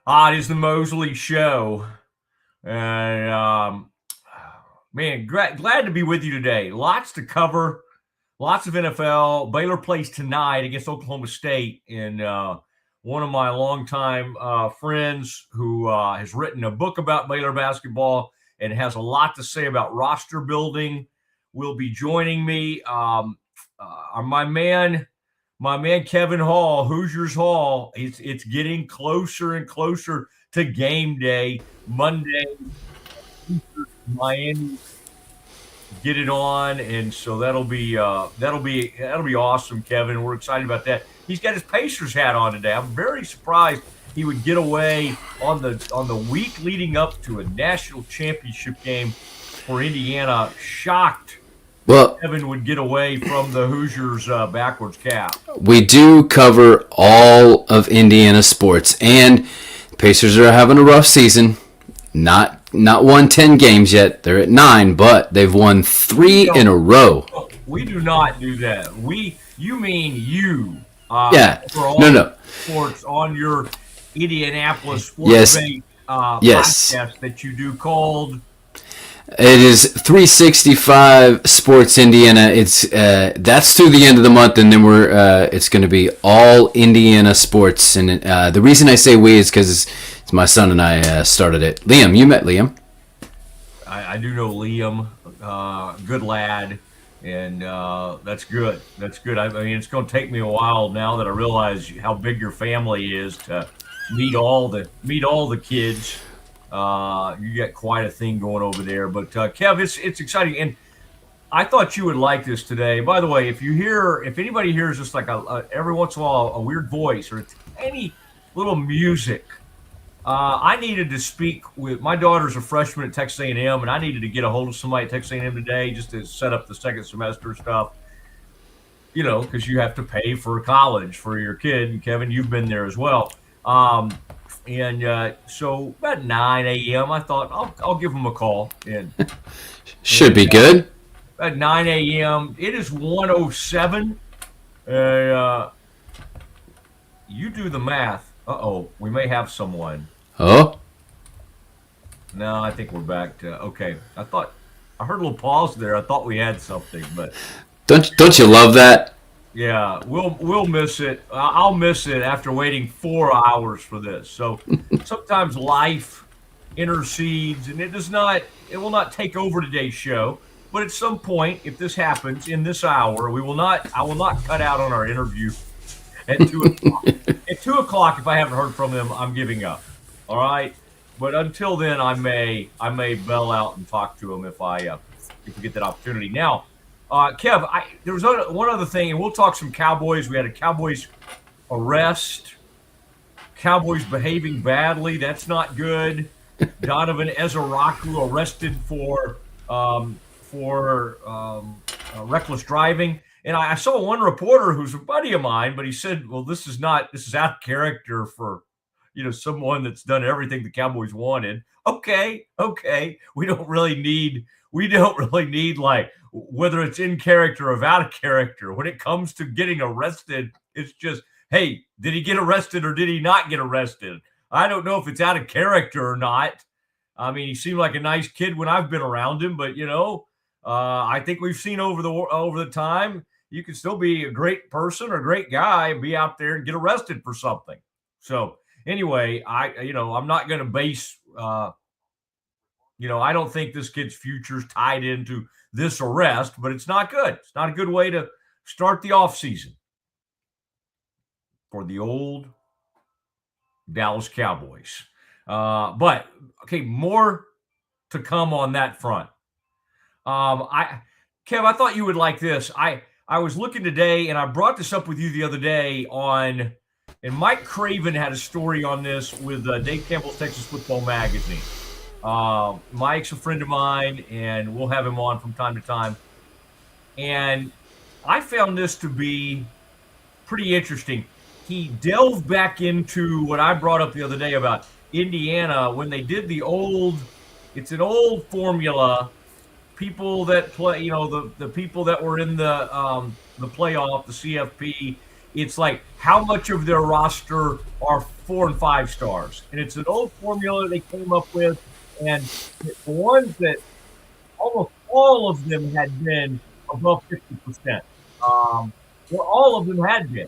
It is the Mosley Show. And, man, glad to be with you today. Lots to cover, lots of NFL. Baylor plays tonight against Oklahoma State. And one of my longtime friends who has written a book about Baylor basketball and has a lot to say about roster building will be joining me. My man Kevin Hall, Hoosiers Hall. It's getting closer and closer to game day Monday. Miami get it on, and so that'll be awesome, Kevin. We're excited about that. He's got his Pacers hat on today. I'm very surprised he would get away on the week leading up to a national championship game for Indiana. Shocked Well, Kevin would get away from the Hoosiers backwards cap. we do cover all of Indiana sports, and Pacers are having a rough season. Not won 10 games yet. They're at 9, but they've won 3 in a row. We do not do that. You mean you? Yeah. For all No. sports on your Indianapolis sports Yes. Yes. podcast that you do called. It is 365 Sports Indiana. It's that's through the end of the month, and then it's going to be all Indiana sports. And the reason I say we is because it's my son and I started it. Liam, you met Liam. I do know Liam, good lad, and that's good. That's good. I mean, it's going to take me a while now that I realize how big your family is to meet all the kids. You got quite a thing going over there. But Kev, it's exciting, and I thought you would like this today. By the way, if anybody hears just like every once in a while a weird voice or any little music, I needed to speak with my daughter's a freshman at Texas A&M, and I needed to get a hold of somebody at Texas A&M today just to set up the second semester stuff. Because you have to pay for college for your kid, and Kevin, you've been there as well. So about 9 a.m., I thought I'll give them a call. Should be good. At 9 a.m., it is 1:07. You do the math. We may have someone. Oh, No, I think we're back to okay. I heard a little pause there. I thought we had something, but don't you love that? yeah, we'll miss it. I'll miss it after waiting 4 hours for this. So sometimes life intercedes, and it will not take over today's show. But at some point, if this happens in this hour, I will not cut out on our interview at 2:00. At 2:00, if I haven't heard from them, I'm giving up. All right. But until then, I may bail out and talk to them if we get that opportunity. Now, Kev, there was one other thing, and we'll talk some Cowboys. We had a Cowboys arrest. Cowboys behaving badly. That's not good. Donovan Ezeraku arrested for reckless driving. And I saw one reporter who's a buddy of mine, but he said, "Well, this is out of character for someone that's done everything the Cowboys wanted." Okay. We don't really need like whether it's in character or out of character. When it comes to getting arrested, it's just, hey, did he get arrested or did he not get arrested? I don't know if it's out of character or not. I mean, he seemed like a nice kid when I've been around him, but I think we've seen over the time you can still be a great person or a great guy and be out there and get arrested for something. So anyway, I'm not going to base. I don't think this kid's future's tied into this arrest, but it's not good. It's not a good way to start the offseason for the old Dallas Cowboys. But okay, more to come on that front. Kev, I thought you would like this. I was looking today, and I brought this up with you the other day and Mike Craven had a story on this with Dave Campbell's Texas Football Magazine. Mike's a friend of mine, and we'll have him on from time to time. And I found this to be pretty interesting. He delved back into what I brought up the other day about Indiana when they did it's an old formula. People that play, the people that were in the playoff, the CFP, It's like how much of their roster are 4 and 5 stars. And it's an old formula they came up with. And the ones that almost all of them had been above 50%. Well, all of them had been.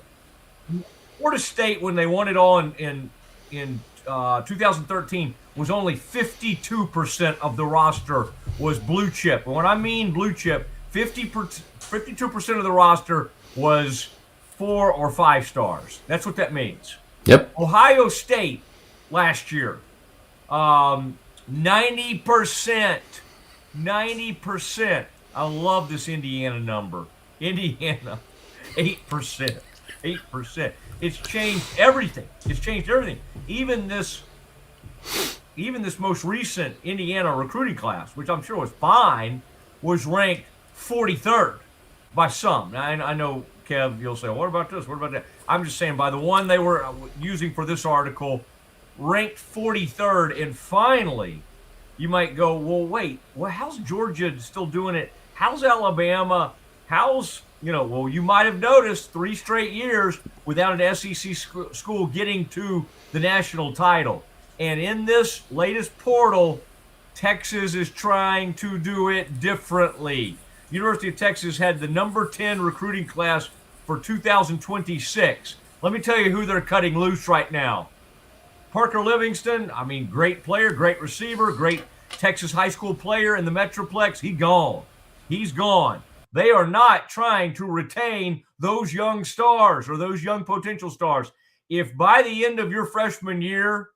Florida State, when they won it all in 2013, was only 52% of the roster was blue chip. And when I mean blue chip, 52% of the roster was 4 or 5 stars. That's what that means. Yep. Ohio State last year, 90%. 90%. I love this Indiana number. Indiana, 8%. 8%. It's changed everything. It's changed everything. Even this most recent Indiana recruiting class, which I'm sure was fine, was ranked 43rd by some. Now, I know, Kev, you'll say, what about this? What about that? I'm just saying, by the one they were using for this article, ranked 43rd. And finally, you might go, well, wait, well, how's Georgia still doing it? How's Alabama? How's, well, you might have noticed 3 straight years without an SEC school getting to the national title. And in this latest portal, Texas is trying to do it differently. University of Texas had the number 10 recruiting class for 2026. Let me tell you who they're cutting loose right now. Parker Livingston, great player, great receiver, great Texas high school player in the Metroplex. He's gone. They are not trying to retain those young stars or those young potential stars. If by the end of your freshman year,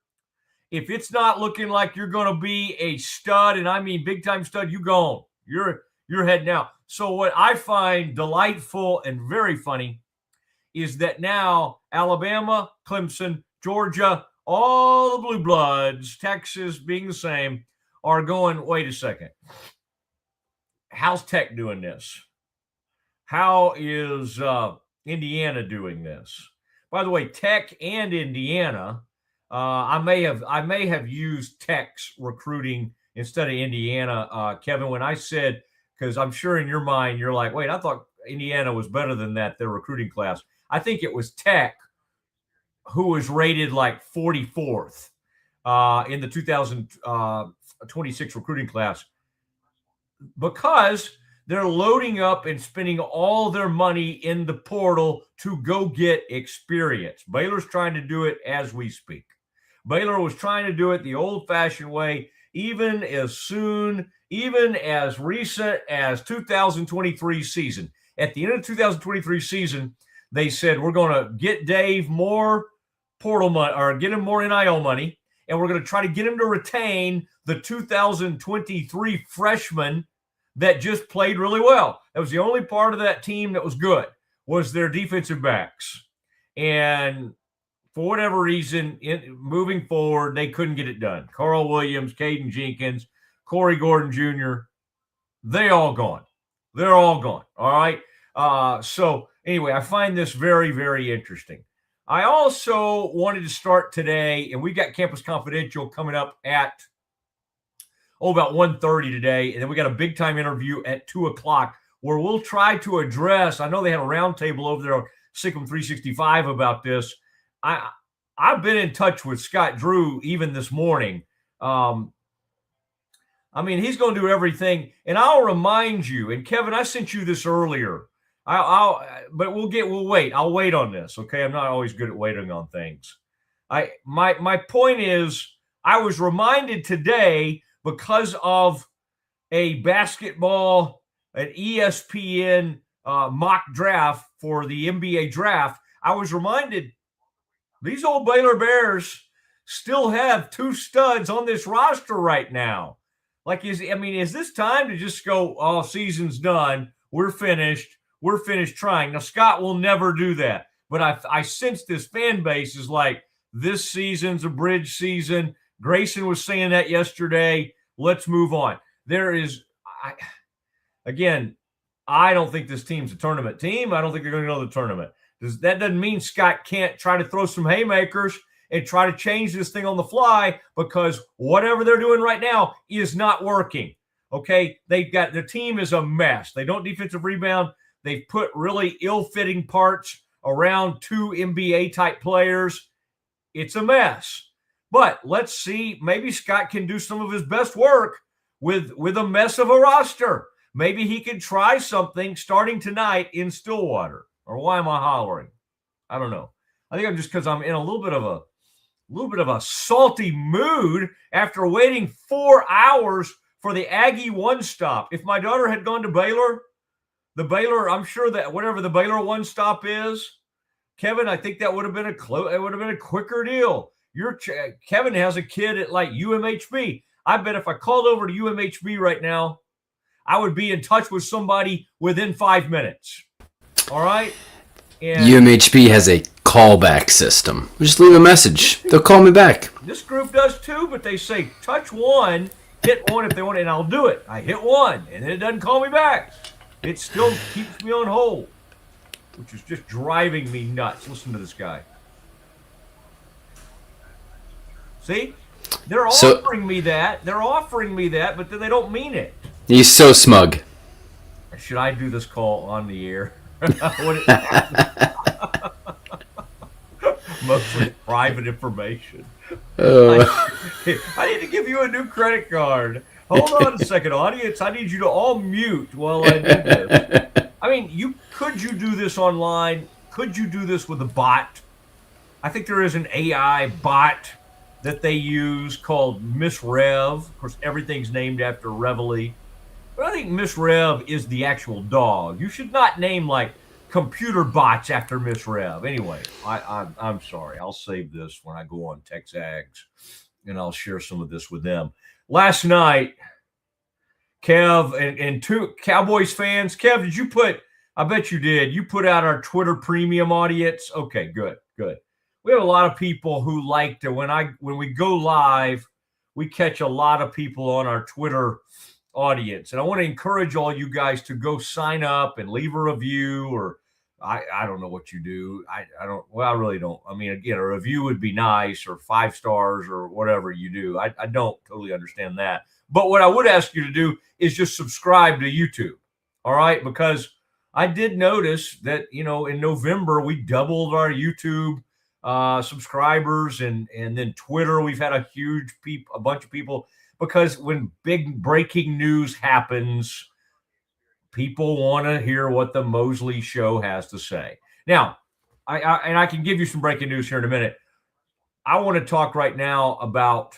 if it's not looking like you're going to be a stud, and I mean big-time stud, you gone. You're heading out. So what I find delightful and very funny is that now Alabama, Clemson, Georgia, all the blue bloods, Texas being the same, are going, wait a second. How's Tech doing this? How is Indiana doing this? By the way, Tech and Indiana, I may have used Tech's recruiting instead of Indiana, Kevin, when I said, because I'm sure in your mind you're like, wait, I thought Indiana was better than that, their recruiting class. I think it was Tech who was rated like 44th in the 2026 recruiting class, because they're loading up and spending all their money in the portal to go get experience. Baylor's trying to do it as we speak. Baylor was trying to do it the old-fashioned way, even as recent as 2023 season. At the end of the 2023 season, they said, we're going to get Dave more portal money, or get him more NIL money, and we're going to try to get him to retain the 2023 freshmen that just played really well. That was the only part of that team that was good, was their defensive backs. And for whatever reason, moving forward, they couldn't get it done. Carl Williams, Caden Jenkins, Corey Gordon Jr., they all gone. They're all gone. All right. So anyway, I find this very, very interesting. I also wanted to start today, and we got Campus Confidential coming up at about 1:30 today, and then we got a big-time interview at 2 o'clock where we'll try to address, I know they had a roundtable over there on Siegmund 365 about this. I've been in touch with Scott Drew even this morning. He's going to do everything, and I'll remind you, and Kevin, I sent you this earlier. But we'll wait. I'll wait on this. Okay. I'm not always good at waiting on things. My point is, I was reminded today because of a basketball, an ESPN mock draft for the NBA draft. I was reminded these old Baylor Bears still have 2 studs on this roster right now. Like, is this time to just go, oh, season's done, we're finished trying? Now, Scott will never do that, but I sense this fan base is like, this season's a bridge season. Grayson was saying that yesterday. Let's move on. I don't think this team's a tournament team. I don't think they're going to go to the tournament. That doesn't mean Scott can't try to throw some haymakers and try to change this thing on the fly, because whatever they're doing right now is not working. Okay, their team is a mess. They don't defensive rebound. They've put really ill-fitting parts around 2 NBA type players, it's a mess. But let's see, maybe Scott can do some of his best work with a mess of a roster. Maybe he can try something starting tonight in Stillwater. Or why am I hollering? I don't know. I think I'm just because I'm in a little bit of a salty mood after waiting 4 hours for the Aggie one stop. If my daughter had gone to Baylor, I'm sure that whatever the Baylor one stop is, Kevin, I think that would have been a quicker deal. Kevin has a kid at like UMHB. I bet if I called over to UMHB right now, I would be in touch with somebody within 5 minutes. All right? And UMHB has a callback system. Just leave a message. They'll call me back. This group does too, but they say touch 1, hit 1 if they want, and I'll do it. I hit 1, and then it doesn't call me back. It still keeps me on hold, which is just driving me nuts. Listen to this guy. See? They're offering me that. But then they don't mean it. He's so smug. Should I do this call on the air? Mostly private information. I need to give you a new credit card. Hold on a second, audience. I need you to all mute while I do this. I mean, could you do this online? Could you do this with a bot? I think there is an AI bot that they use called Miss Rev. Of course, everything's named after Reveille. But I think Miss Rev is the actual dog. You should not name like computer bots after Miss Rev. Anyway, I'm sorry. I'll save this when I go on Texags, and I'll share some of this with them. Last night, Kev and two Cowboys fans. Kev, did you put? I bet you did. You put out our Twitter premium audience. Okay, good. We have a lot of people who like to when we go live, we catch a lot of people on our Twitter audience, and I want to encourage all you guys to go sign up and leave a review, or I don't know what you do. I really don't. I mean, again, a review would be nice, or 5 stars, or whatever you do. I don't totally understand that. But what I would ask you to do is just subscribe to YouTube. All right, because I did notice that in November we doubled our YouTube subscribers, and then Twitter we've had a bunch of people, because when big breaking news happens, people want to hear what the Mosley show has to say. Now, I can give you some breaking news here in a minute. I want to talk right now about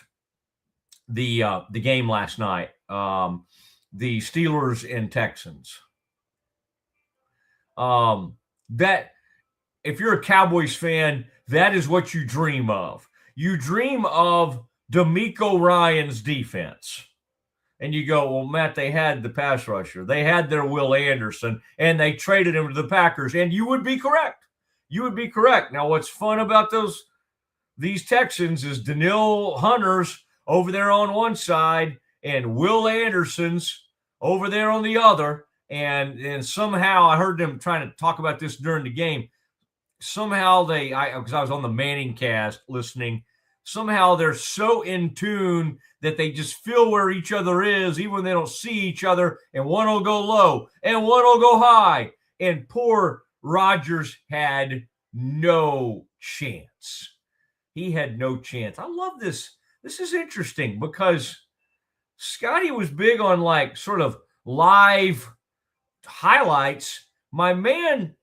the game last night, the Steelers and Texans. That if you're a Cowboys fan, that is what you dream of. You dream of DeMeco Ryans' defense. And you go, well, Matt, they had the pass rusher. They had their Will Anderson, and they traded him to the Packers. And you would be correct. Now, what's fun about these Texans is Danielle Hunter's over there on one side and Will Anderson's over there on the other. And somehow I heard them trying to talk about this during the game. Somehow because I was on the Manning cast listening, somehow they're so in tune that they just feel where each other is, even when they don't see each other, and one will go low and one will go high. And poor Rodgers had no chance. He had no chance. I love this. This is interesting because Scotty was big on like sort of live highlights. My man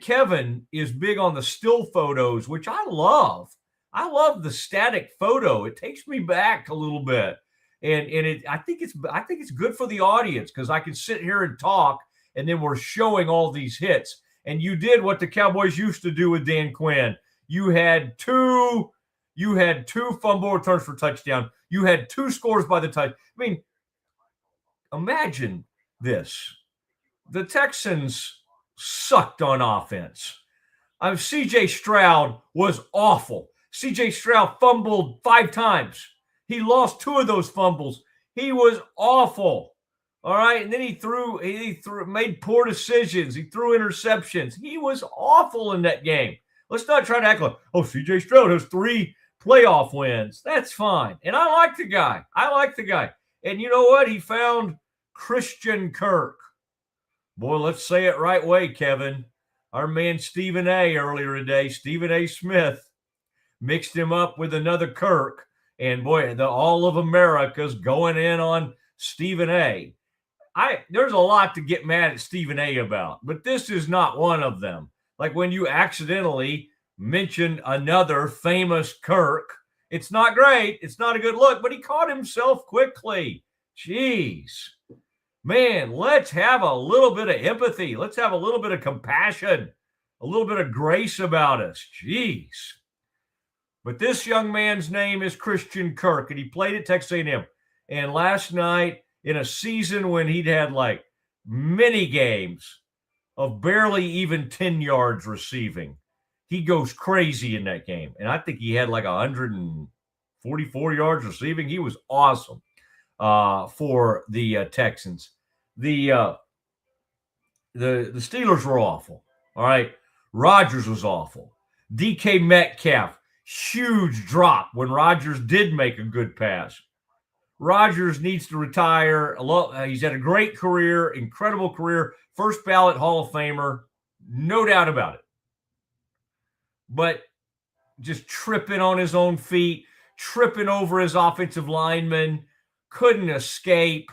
Kevin is big on the still photos, which I love. I love the static photo. It takes me back a little bit. And I think it's good for the audience because I can sit here and talk, and then we're showing all these hits. And you did what the Cowboys used to do with Dan Quinn. You had two fumble returns for touchdown. You had 2 scores by the touch. I mean, imagine this. The Texans sucked on offense. C.J. Stroud was awful. C.J. Stroud fumbled 5 times. He lost 2 of those fumbles. He was awful. All right. And then he made poor decisions. He threw interceptions. He was awful in that game. Let's not try to act like, C.J. Stroud has 3 playoff wins. That's fine. And I like the guy. And you know what? He found Christian Kirk. Boy, let's say it right way, Kevin. our man Stephen A. earlier today, Stephen A. Smith, mixed him up with another Kirk. And boy, all of America's going in on Stephen A. There's a lot to get mad at Stephen A. about, but this is not one of them. Like when you accidentally mention another famous Kirk, it's not great. It's not a good look, but he caught himself quickly. Jeez. Man, let's have a little bit of empathy. Let's have a little bit of compassion, a little bit of grace about us. Jeez. But this young man's name is Christian Kirk, and he played at Texas A&M. And last night, in a season when he'd had like many games of barely even 10 yards receiving, he goes crazy in that game. And I think he had like 144 yards receiving. He was awesome for the Texans. The Steelers were awful. All right. Rodgers was awful. DK Metcalf, huge drop when Rodgers did make a good pass. Rodgers needs to retire. He's had a great career, incredible career, first ballot Hall of Famer, no doubt about it. But just tripping on his own feet, tripping over his offensive lineman, couldn't escape.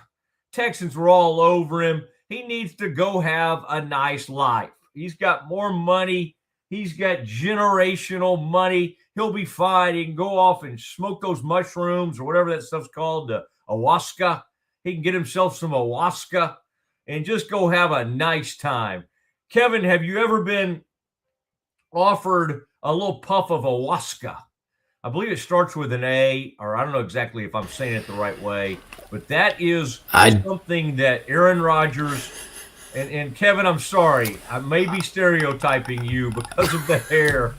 Texans were all over him. He needs to go have a nice life. He's got more money. He's got generational money. He'll be fine. He can go off and smoke those mushrooms or whatever that stuff's called, ayahuasca. He can get himself some ayahuasca and just go have a nice time. Kevin, have you ever been offered a little puff of ayahuasca? I believe it starts with an A, or I don't know exactly if I'm saying it the right way, but that is something that Aaron Rodgers and Kevin, I'm sorry, I may be stereotyping you because of the hair.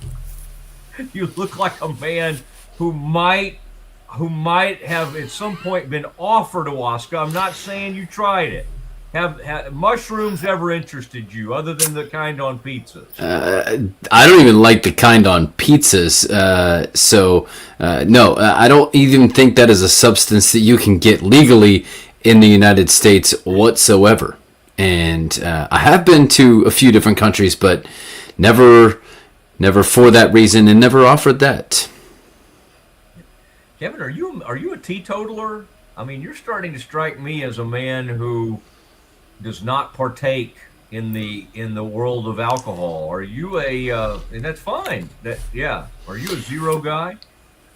You look like a man who might have at some point been offered ayahuasca. I'm not saying you tried it. Have mushrooms ever interested you other than the kind on pizzas? I don't even like the kind on pizzas. No, I don't even think that is a substance that you can get legally in the United States whatsoever. And I have been to a few different countries, but never for that reason, and never offered that. Kevin, are you a teetotaler? I mean, you're starting to strike me as a man who does not partake in the world of alcohol. Are you and that's fine. Are you a zero guy?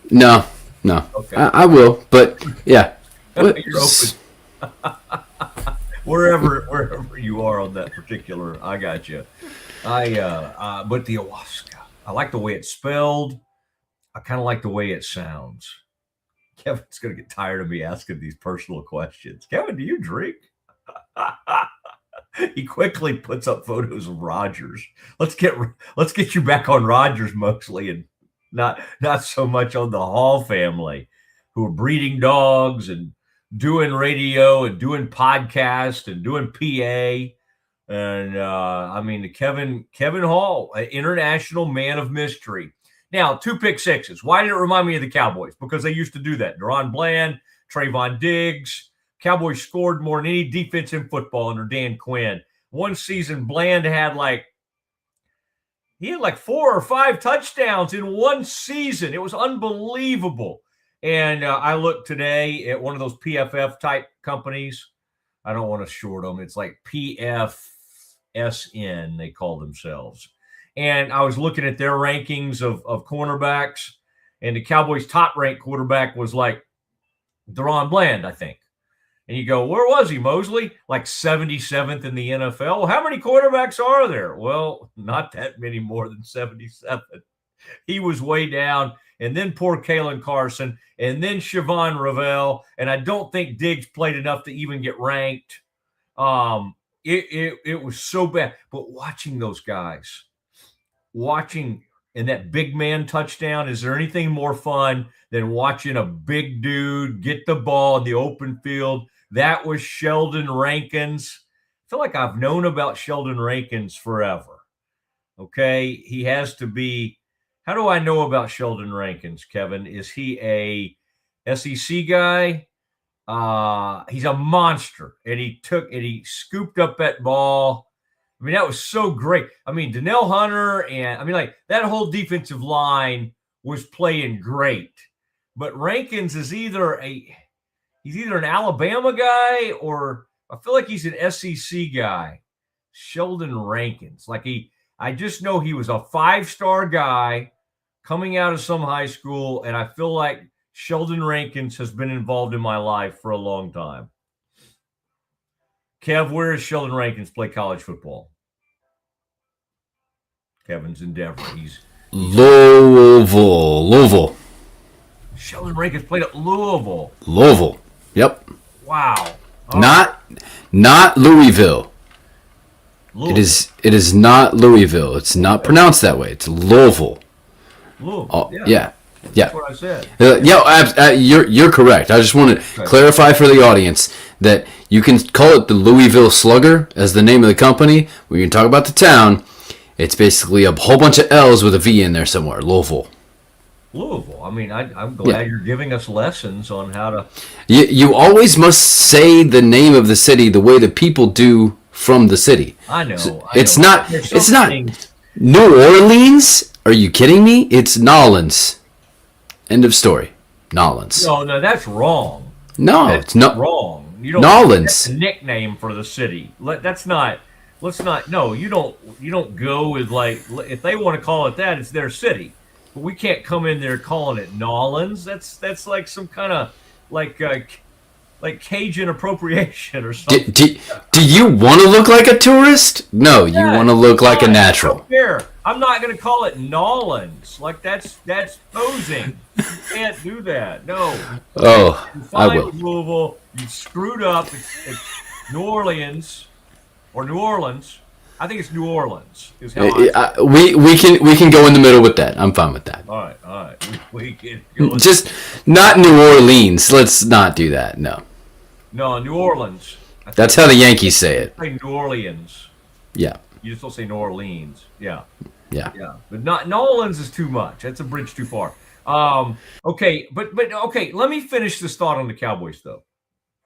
No. Okay. I will, but yeah. You're open. wherever you are on that particular, I got you. But the ayahuasca, I like the way it's spelled. I kind of like the way it sounds. Kevin's going to get tired of me asking these personal questions. Kevin, do you drink? He quickly puts up photos of Rodgers. Let's get you back on Rodgers, Mosley, and not so much on the Hall family, who are breeding dogs and doing radio and doing podcasts and doing PA. And I mean, the Kevin Hall, international man of mystery. Now, 2 pick sixes. Why did it remind me of the Cowboys? Because they used to do that. Deron Bland, Trayvon Diggs. Cowboys scored more than any defense in football under Dan Quinn. One season, Bland had like 4 or 5 touchdowns in one season. It was unbelievable. And I looked today at one of those PFF type companies. I don't want to short them. It's like PFSN, they call themselves. And I was looking at their rankings of cornerbacks, and the Cowboys' top-ranked quarterback was like Deron Bland, I think. And you go, where was he, Mosley? Like 77th in the NFL. Well, how many quarterbacks are there? Well, not that many more than 77. He was way down. And then poor Kalen Carson, and then Siobhan Ravel. And I don't think Diggs played enough to even get ranked. It was so bad. But watching those guys, in that big man touchdown, is there anything more fun than watching a big dude get the ball in the open field? That was Sheldon Rankins. I feel like I've known about Sheldon Rankins forever. Okay, he has to be. How do I know about Sheldon Rankins, Kevin? Is he a SEC guy? He's a monster, and he scooped up that ball. I mean, that was so great. I mean, Donnell Hunter and like that whole defensive line was playing great. But Rankins is either an Alabama guy or I feel like he's an SEC guy. Sheldon Rankins. I just know he was a 5-star guy coming out of some high school, and I feel like Sheldon Rankins has been involved in my life for a long time. Kev, where does Sheldon Rankins play college football? Kevin's in Denver. He's Louisville. Sheldon Rankins played at Louisville. Yep. Wow. Not Louisville. It is not Louisville. It's not pronounced that way. It's Louisville. Louisville. Yeah. That's what I said. You're correct. I just want to clarify for the audience that you can call it the Louisville Slugger as the name of the company. We can talk about the town. It's basically a whole bunch of L's with a V in there somewhere. Louisville. I mean, I'm glad you're giving us lessons on how to. You always must say the name of the city the way the people do from the city. I know. It's not New Orleans. Are you kidding me? It's Nolans. End of story. Nolans. No, that's wrong. No, it's not wrong. You don't. Nolans. That's a nickname for the city. That's not. Let's not. No, you don't go with if they want to call it that, it's their city. But we can't come in there calling it Nolans. That's like some kind of like Cajun appropriation or something. Do you want to look like a tourist? No, you want to look like a natural. Here, I'm not going to call it Nolans. Like that's posing. You can't do that. No. Oh, I will. Louisville, you screwed up. It's New Orleans or New Orleans. I think it's New Orleans. Is how we can go in the middle with that. I'm fine with that. All right. We can go just not New Orleans. Let's not do that. No, New Orleans. That's how the Yankees say it. Say New Orleans. Yeah. You just don't say New Orleans. Yeah. Yeah. But not New Orleans is too much. That's a bridge too far. Okay, but okay. Let me finish this thought on the Cowboys, though,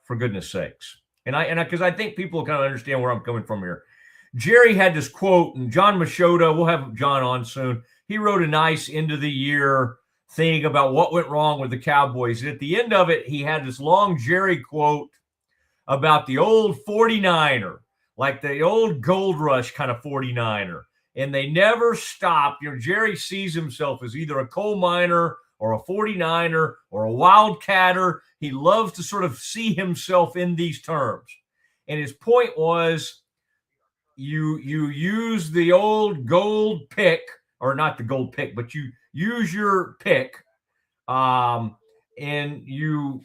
for goodness sakes, and because I think people kind of understand where I'm coming from here. Jerry had this quote, and John Machota, we'll have John on soon. He wrote a nice end of the year thing about what went wrong with the Cowboys. And at the end of it, he had this long Jerry quote about the old 49er, like the old gold rush kind of 49er. And they never stopped. Jerry sees himself as either a coal miner or a 49er or a wildcatter. He loves to sort of see himself in these terms. And his point was, you use the old gold pick, or not the gold pick, but you use your pick, and you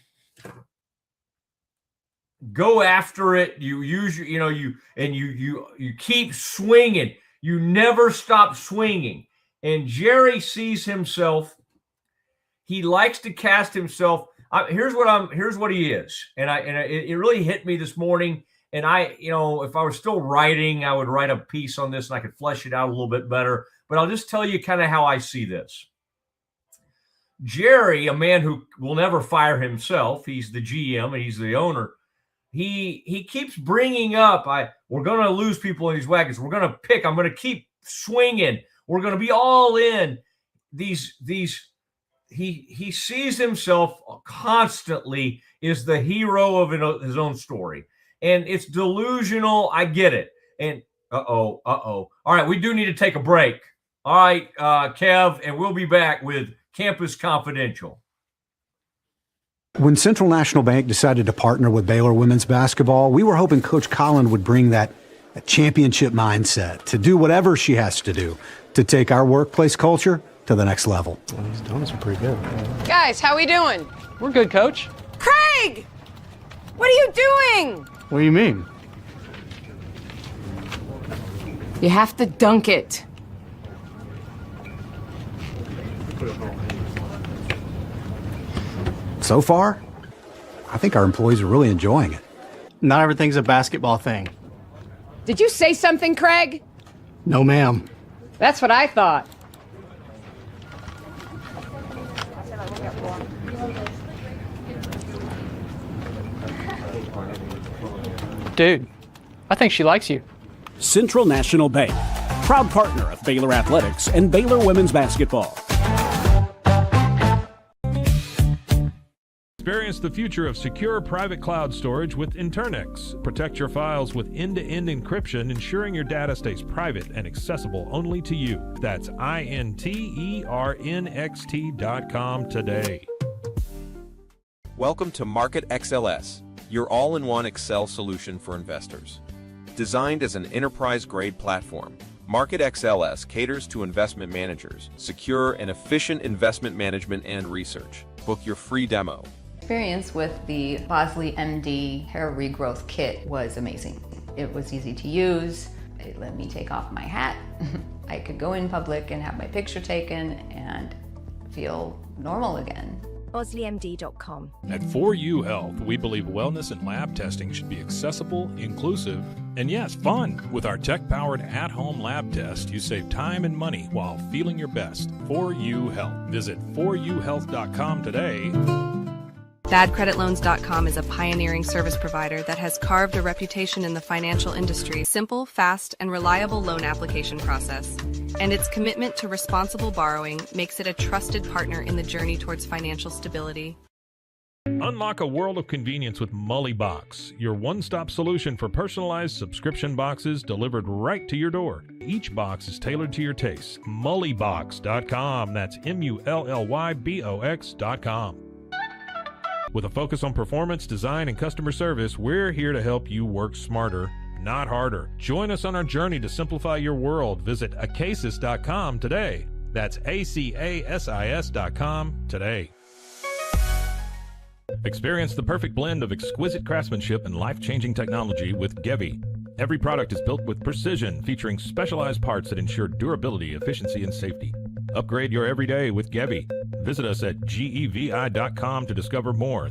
go after it. You use you keep swinging. You never stop swinging. And Jerry sees himself. He likes to cast himself. Here's what he is, and it really hit me this morning. And if I were still writing, I would write a piece on this and I could flesh it out a little bit better. But I'll just tell you kind of how I see this. Jerry, a man who will never fire himself, he's the GM and he's the owner. He keeps bringing up, we're going to lose people in these wagons. We're going to pick. I'm going to keep swinging. We're going to be all in. He sees himself constantly as the hero of his own story. And it's delusional. I get it. And uh-oh. All right, we do need to take a break. All right, Kev, and we'll be back with Campus Confidential. When Central National Bank decided to partner with Baylor women's basketball, we were hoping Coach Collin would bring that championship mindset to do whatever she has to do to take our workplace culture to the next level. Well, these donuts are pretty good. Guys, how we doing? We're good, Coach. Craig! What are you doing? What do you mean? You have to dunk it. So far, I think our employees are really enjoying it. Not everything's a basketball thing. Did you say something, Craig? No, ma'am. That's what I thought. Dude, I think she likes you. Central National Bank, proud partner of Baylor Athletics and Baylor Women's Basketball. Experience the future of secure private cloud storage with Internix. Protect your files with end-to-end encryption, ensuring your data stays private and accessible only to you. That's INTERNXT.com today. Welcome to Market XLS, your all-in-one Excel solution for investors. Designed as an enterprise-grade platform, Market XLS caters to investment managers, secure and efficient investment management and research. Book your free demo. Experience with the Mosley MD hair regrowth kit was amazing. It was easy to use. It let me take off my hat. I could go in public and have my picture taken and feel normal again. MosleyMD.com. At 4U Health, we believe wellness and lab testing should be accessible, inclusive, and yes, fun. With our tech-powered at-home lab test, you save time and money while feeling your best. 4U Health. Visit 4uhealth.com today. BadCreditLoans.com is a pioneering service provider that has carved a reputation in the financial industry. Simple, fast, and reliable loan application process. And its commitment to responsible borrowing makes it a trusted partner in the journey towards financial stability. Unlock a world of convenience with Mullybox, your one-stop solution for personalized subscription boxes delivered right to your door. Each box is tailored to your taste. Mullybox.com. That's MULLYBOX.com. With a focus on performance, design, and customer service, we're here to help you work smarter, not harder. Join us on our journey to simplify your world. Visit acasis.com today. That's ACASIS.com today. Experience the perfect blend of exquisite craftsmanship and life-changing technology with Gevi. Every product is built with precision, featuring specialized parts that ensure durability, efficiency, and safety. Upgrade your everyday with Gevi. Visit us at gevi.com to discover more.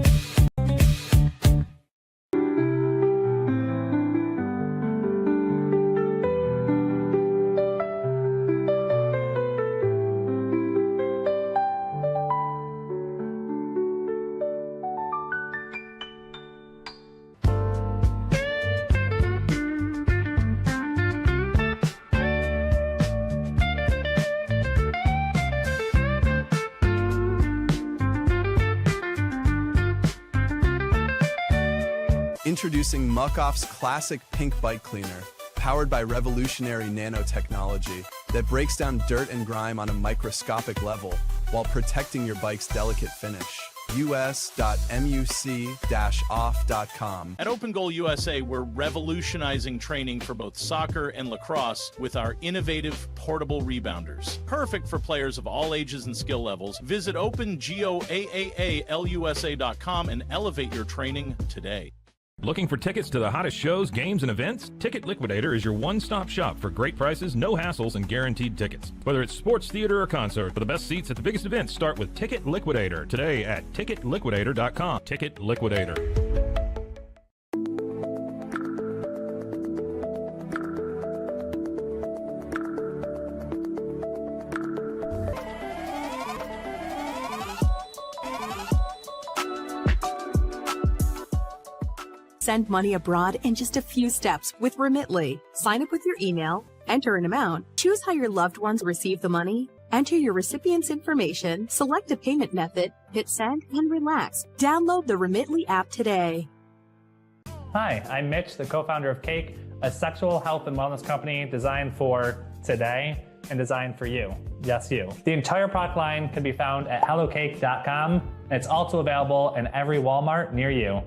Introducing Muck-Off's classic pink bike cleaner, powered by revolutionary nanotechnology that breaks down dirt and grime on a microscopic level while protecting your bike's delicate finish. us.muc-off.com. At Open Goal USA, we're revolutionizing training for both soccer and lacrosse with our innovative portable rebounders. Perfect for players of all ages and skill levels. Visit OpenGOAAALUSA.com and elevate your training today. Looking for tickets to the hottest shows, games, and events? Ticket Liquidator is your one-stop shop for great prices, no hassles, and guaranteed tickets. Whether it's sports, theater, or concert, for the best seats at the biggest events, start with Ticket Liquidator today at ticketliquidator.com. Ticket Liquidator. Send money abroad in just a few steps with Remitly. Sign up with your email, enter an amount, choose how your loved ones receive the money, enter your recipient's information, select a payment method, hit send, and relax. Download the Remitly app today. Hi, I'm Mitch, the co-founder of Cake, a sexual health and wellness company designed for today and designed for you. Yes, you. The entire product line can be found at hellocake.com, and it's also available in every Walmart near you.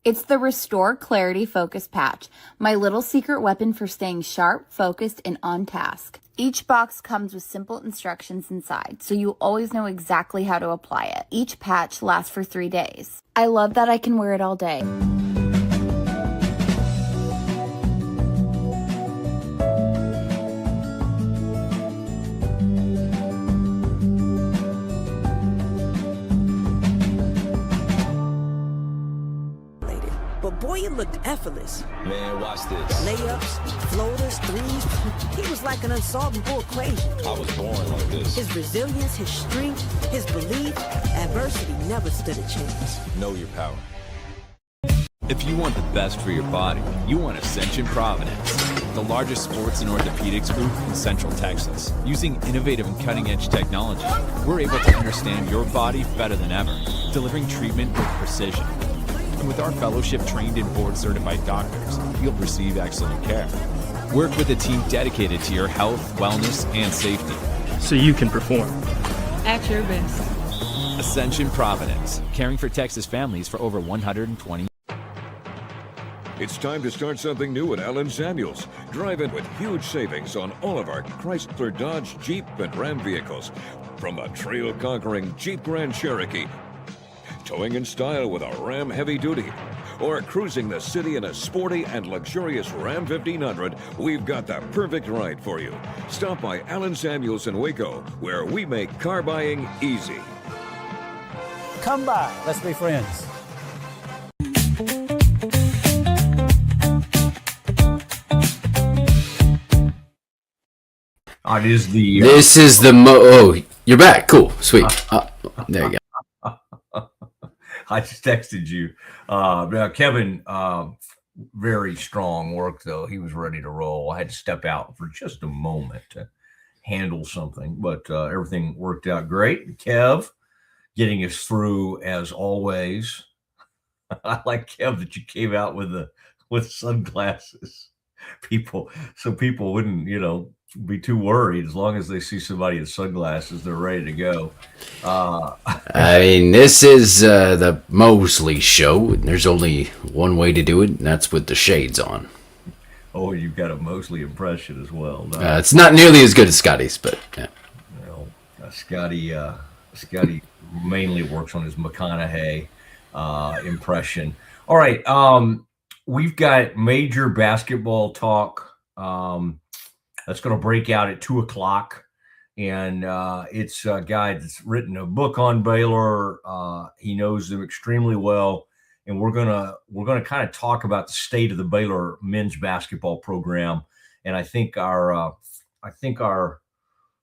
It's the Restore Clarity Focus Patch, my little secret weapon for staying sharp, focused, and on task. Each box comes with simple instructions inside, so you always know exactly how to apply it. Each patch lasts for 3 days. I love that I can wear it all day. But boy, it looked effortless. Man, watch this. Layups, floaters, threes. He was like an unsolvable equation. I was born like this. His resilience, his strength, his belief, adversity never stood a chance. Know your power. If you want the best for your body, you want Ascension Providence, the largest sports and orthopedics group in Central Texas. Using innovative and cutting-edge technology, we're able to understand your body better than ever, delivering treatment with precision. And with our fellowship-trained and board-certified doctors, you'll receive excellent care. Work with a team dedicated to your health, wellness, and safety. So you can perform. At your best. Ascension Providence, caring for Texas families for over 120. It's time to start something new at Allen Samuels. Drive in with huge savings on all of our Chrysler, Dodge, Jeep, and Ram vehicles. From a trail-conquering Jeep Grand Cherokee, towing in style with a Ram Heavy Duty, or cruising the city in a sporty and luxurious Ram 1500, we've got the perfect ride for you. Stop by Allen Samuels in Waco, where we make car buying easy. Come by, let's be friends. This is the oh, you're back. Cool, sweet. There you go. I just texted you. Kevin, very strong work, though. He was ready to roll. I had to step out for just a moment to handle something, but everything worked out great. Kev, getting us through as always. I like, Kev, that you came out with sunglasses. People wouldn't, be too worried. As long as they see somebody in sunglasses, they're ready to go. I mean, this is the Mosley show, and there's only one way to do it, and that's with the shades on. Oh, you've got a Mosley impression as well. No. It's not nearly as good as Scotty's, but yeah. Well, Scotty mainly works on his McConaughey impression. All right, we've got major basketball talk. That's going to break out at 2:00, and it's a guy that's written a book on Baylor. He knows them extremely well, and we're gonna kind of talk about the state of the Baylor men's basketball program. And I think our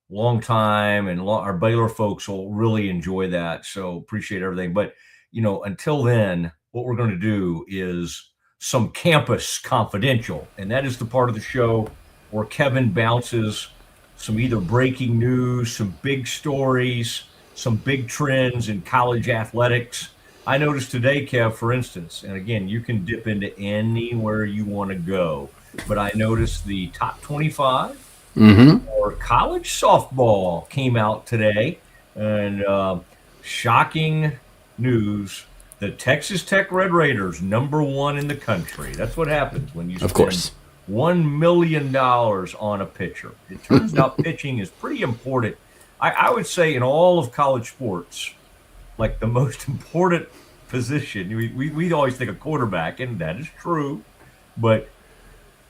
long time and our Baylor folks will really enjoy that. So appreciate everything. But until then, what we're going to do is some campus confidential, and that is the part of the show where Kevin bounces some either breaking news, some big stories, some big trends in college athletics. I noticed today, Kev, for instance, and again, you can dip into anywhere you want to go, but I noticed the top 25 for college softball came out today, and shocking news. The Texas Tech Red Raiders, #1 in the country. That's what happens when you spend $1 million on a pitcher. It turns out pitching is pretty important. I would say in all of college sports, like the most important position, we always think of quarterback, and that is true, but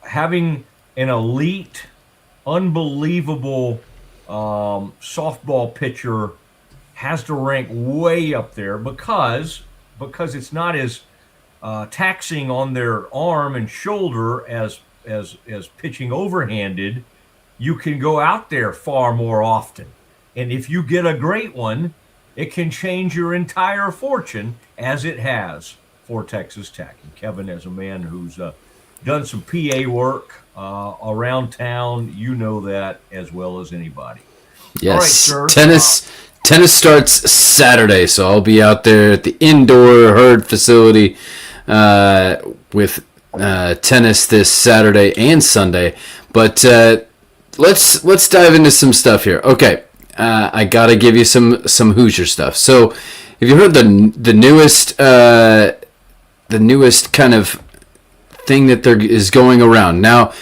having an elite, unbelievable softball pitcher has to rank way up there because it's not as taxing on their arm and shoulder as pitching overhanded. You can go out there far more often. And if you get a great one, it can change your entire fortune, as it has for Texas Tech. And Kevin, as a man who's done some PA work around town, you know that as well as anybody. Yes. All right, sir. Tennis starts Saturday, so I'll be out there at the indoor herd facility with tennis this Saturday and Sunday. But let's dive into some stuff here. Okay, I gotta give you some Hoosier stuff. So, have you heard the newest newest kind of thing that there is going around now.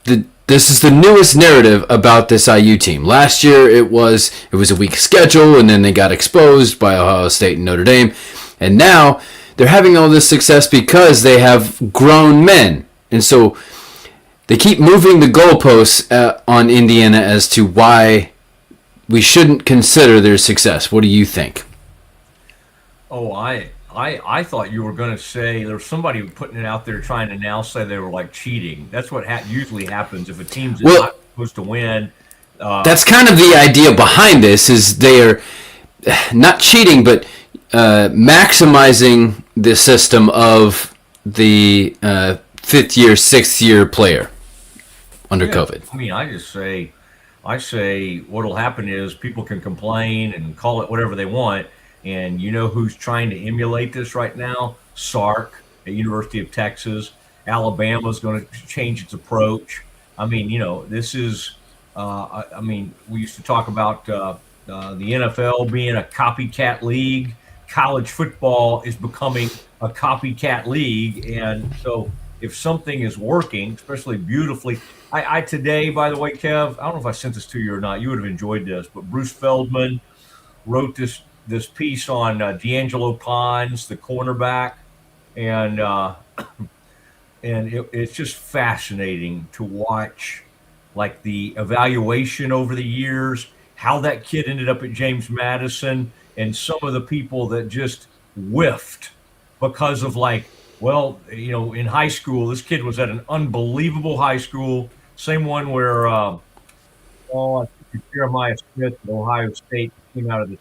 This is the newest narrative about this IU team. Last year it was a weak schedule, and then they got exposed by Ohio State and Notre Dame, and now they're having all this success because they have grown men, and so they keep moving the goalposts on Indiana as to why we shouldn't consider their success. What do you think? Oh, I thought you were going to say there was somebody putting it out there trying to now say they were like cheating. That's what usually happens if a team's not supposed to win. That's kind of the idea behind this, is they are not cheating, but maximizing the system of the fifth year, sixth year player under COVID. I mean, I say what'll happen is people can complain and call it whatever they want. And you know who's trying to emulate this right now? Sark at University of Texas. Alabama's going to change its approach. I mean, this is, we used to talk about the NFL being a copycat league. College football is becoming a copycat league. And so if something is working, especially beautifully, I today, by the way, Kev, I don't know if I sent this to you or not. You would have enjoyed this, but Bruce Feldman wrote this piece on D'Angelo Pons, the cornerback, and it's just fascinating to watch, like the evaluation over the years, how that kid ended up at James Madison, and some of the people that just whiffed because of in high school, this kid was at an unbelievable high school, same one where I think Jeremiah Smith at Ohio State came out of the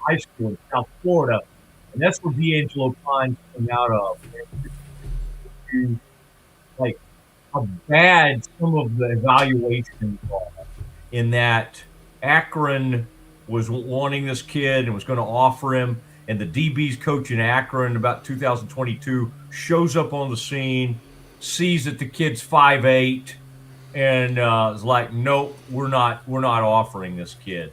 high school in South Florida, and that's where D'Angelo Pons came out of. Like how bad some of the evaluations are, in that Akron was wanting this kid and was going to offer him, and the DB's coach in Akron about 2022 shows up on the scene, sees that the kid's 5'8", and is like, nope, we're not offering this kid.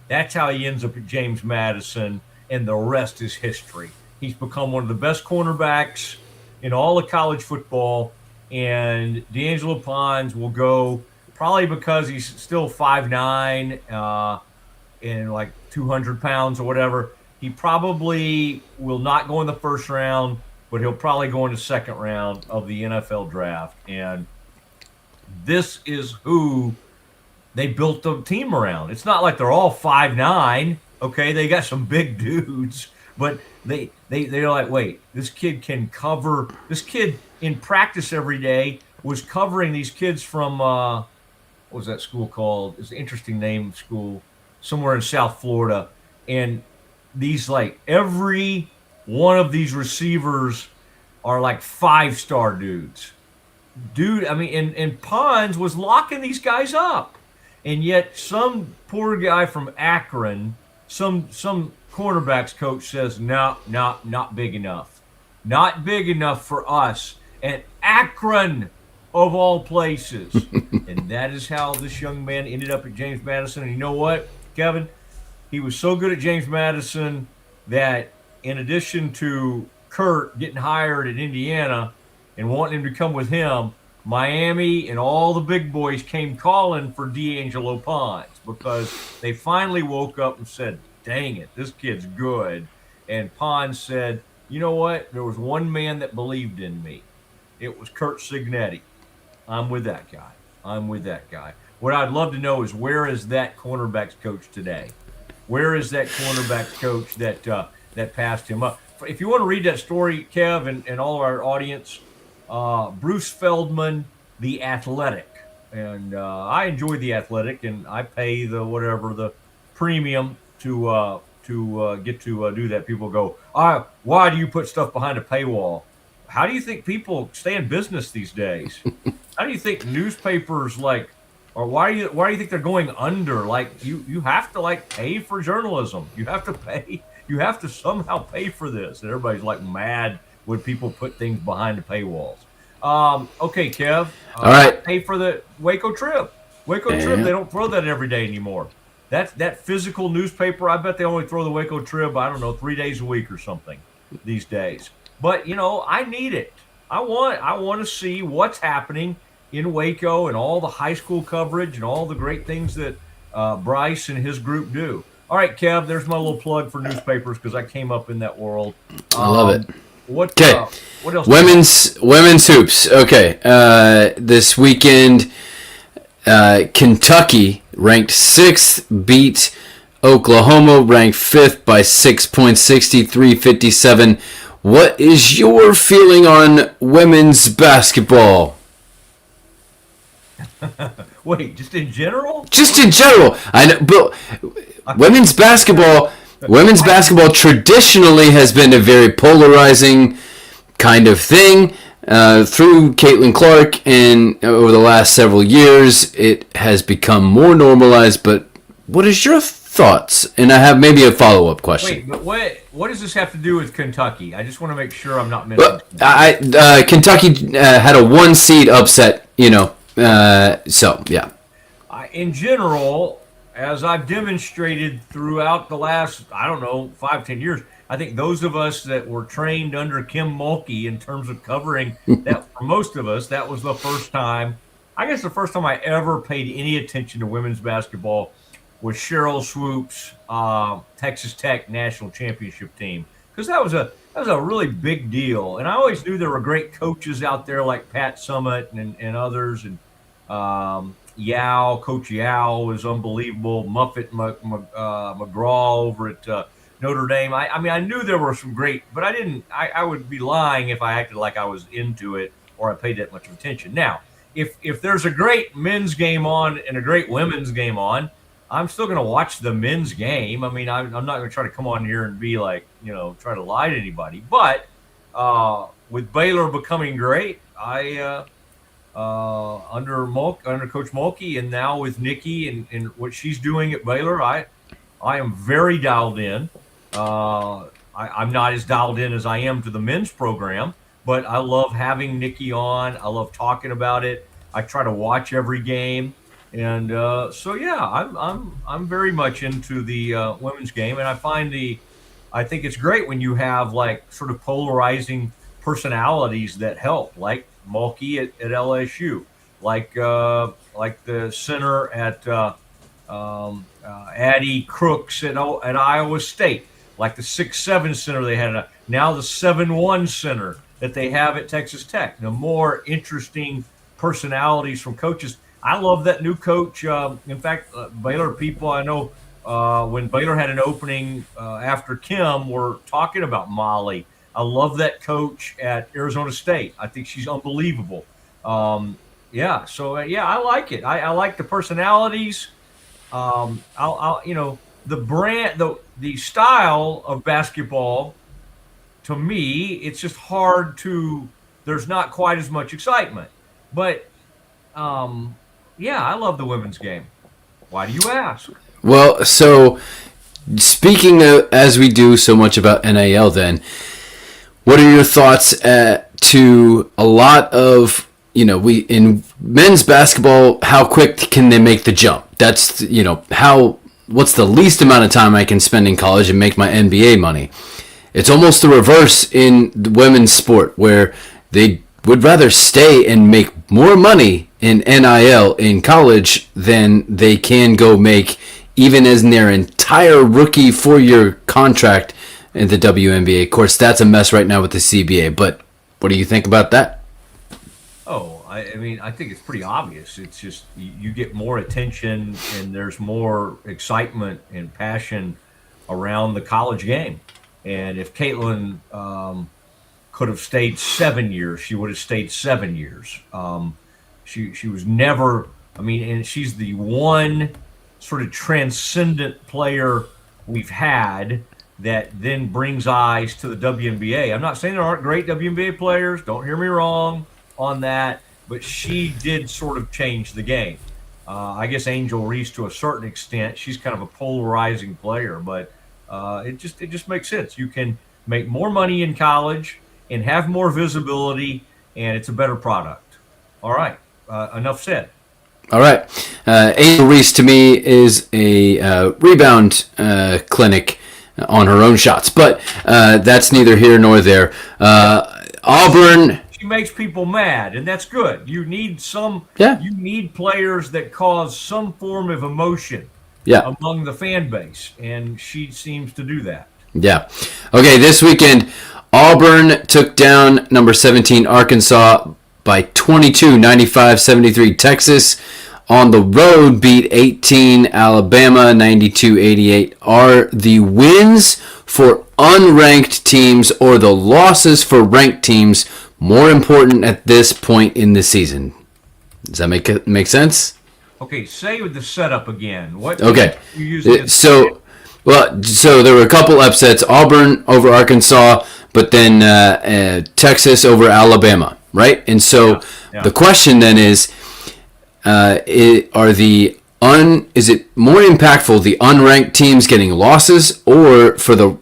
That's how he ends up at James Madison, and the rest is history. He's become one of the best cornerbacks in all of college football, and D'Angelo Pons will go, probably because he's still 5'9", and like 200 pounds or whatever. He probably will not go in the first round, but he'll probably go in the second round of the NFL draft. And this is who they built the team around. It's not like they're all 5'9", okay? They got some big dudes, but they're like, wait, this kid can cover. This kid in practice every day was covering these kids from what was that school called? It's an interesting name, school somewhere in South Florida, and these, like, every one of these receivers are like 5-star dudes. Dude, I mean, and Pons was locking these guys up. And yet some poor guy from Akron, some cornerbacks coach says, no, not big enough. Not big enough for us. And Akron, of all places. And that is how this young man ended up at James Madison. And you know what, Kevin? He was so good at James Madison that in addition to Kurt getting hired at Indiana and wanting him to come with him, Miami and all the big boys came calling for D'Angelo Pons because they finally woke up and said, dang it, this kid's good. And Pons said, you know what? There was one man that believed in me. It was Kurt Signetti. I'm with that guy. What I'd love to know is, where is that cornerbacks coach today? Where is that cornerbacks coach that passed him up? If you want to read that story, Kev, and all of our audience, Bruce Feldman, The Athletic. And I enjoy The Athletic, and I pay the premium to get to do that. People go, why do you put stuff behind a paywall? How do you think people stay in business these days? How do you think newspapers or why do you think they're going under? Like, you have to pay for journalism. You have to pay. You have to somehow pay for this. And everybody's mad when people put things behind the paywalls. Okay, Kev. All right. Pay for the Waco trip. Trip. They don't throw that every day anymore. That physical newspaper, I bet they only throw the Waco Trib, I don't know, 3 days a week or something these days. but I need it. I want to see what's happening in Waco and all the high school coverage and all the great things that Bryce and his group do. All right, Kev, there's my little plug for newspapers because I came up in that world. I love it. What else? Women's hoops. Okay. This weekend, Kentucky, ranked 6th, beat Oklahoma, ranked 5th by 6 points, 63-57. What is your feeling on women's basketball? Wait, just in general? Just in general. I know, but women's basketball traditionally has been a very polarizing kind of thing. Through Caitlin Clark and over the last several years, it has become more normalized. But what is your thoughts? And I have maybe a follow-up question. Wait, but what does this have to do with Kentucky? I just want to make sure I'm not missing. Kentucky had a 1-seed upset, so yeah. In general, as I've demonstrated throughout the last, 5-10 years, I think those of us that were trained under Kim Mulkey in terms of covering that, for most of us, that was the first time I ever paid any attention to women's basketball was Cheryl Swoop's Texas Tech national championship team, because that was a really big deal. And I always knew there were great coaches out there like Pat Summitt and others, and Coach Yao was unbelievable. Muffet McGraw over at Notre Dame. I knew there were some great, but I would be lying if I acted like I was into it or I paid that much attention. Now, if there's a great men's game on and a great women's game on, I'm still going to watch the men's game. I'm not going to try to come on here and be like, try to lie to anybody. But with Baylor becoming great, under Coach Mulkey, and now with Nikki and what she's doing at Baylor, I am very dialed in. I'm not as dialed in as I am to the men's program, but I love having Nikki on. I love talking about it. I try to watch every game. And I'm very much into the women's game, and I think it's great when you have like sort of polarizing personalities that help, like Mulkey at LSU, like the center at Addie Crooks at Iowa State, like the 6'7" center they had, now the 7'1" center that they have at Texas Tech. The more interesting personalities from coaches. I love that new coach. In fact, Baylor people I know, when Baylor had an opening after Kim, were talking about Molly. I love that coach at Arizona State. I think she's unbelievable. I like it. I like the personalities. The brand, the style of basketball. To me, it's just hard to. There's not quite as much excitement, but. I love the women's game. Why do you ask? Well, so speaking of, as we do so much about NIL, then, what are your thoughts to a lot of, we in men's basketball, how quick can they make the jump? That's, what's the least amount of time I can spend in college and make my NBA money? It's almost the reverse in the women's sport, where they would rather stay and make more money in NIL in college than they can go make even as in their entire rookie 4-year contract in the WNBA. Of course, that's a mess right now with the CBA, but what do you think about that? Oh, I think it's pretty obvious. It's just you get more attention and there's more excitement and passion around the college game. And if Caitlin could have stayed 7 years, she would have stayed 7 years. She was never, and she's the one sort of transcendent player we've had that then brings eyes to the WNBA. I'm not saying there aren't great WNBA players, don't hear me wrong on that, but she did sort of change the game. I guess Angel Reese, to a certain extent, she's kind of a polarizing player, but it just makes sense. You can make more money in college and have more visibility, and it's a better product. All right, enough said. All right. Angel Reese, to me, is a rebound clinic on her own shots. But that's neither here nor there. Auburn. She makes people mad, and that's good. You need You need players that cause some form of emotion among the fan base, and she seems to do that. Yeah. Okay, this weekend, Auburn took down number 17 Arkansas by 22, 95-73 Texas. On the road, beat 18 Alabama, 92-88. Are the wins for unranked teams or the losses for ranked teams more important at this point in the season? Does that make sense? Okay, say with the setup again. What? Okay. You using So there were a couple upsets: Auburn over Arkansas, but then Texas over Alabama, right? And so the question then is it more impactful the unranked teams getting losses or for the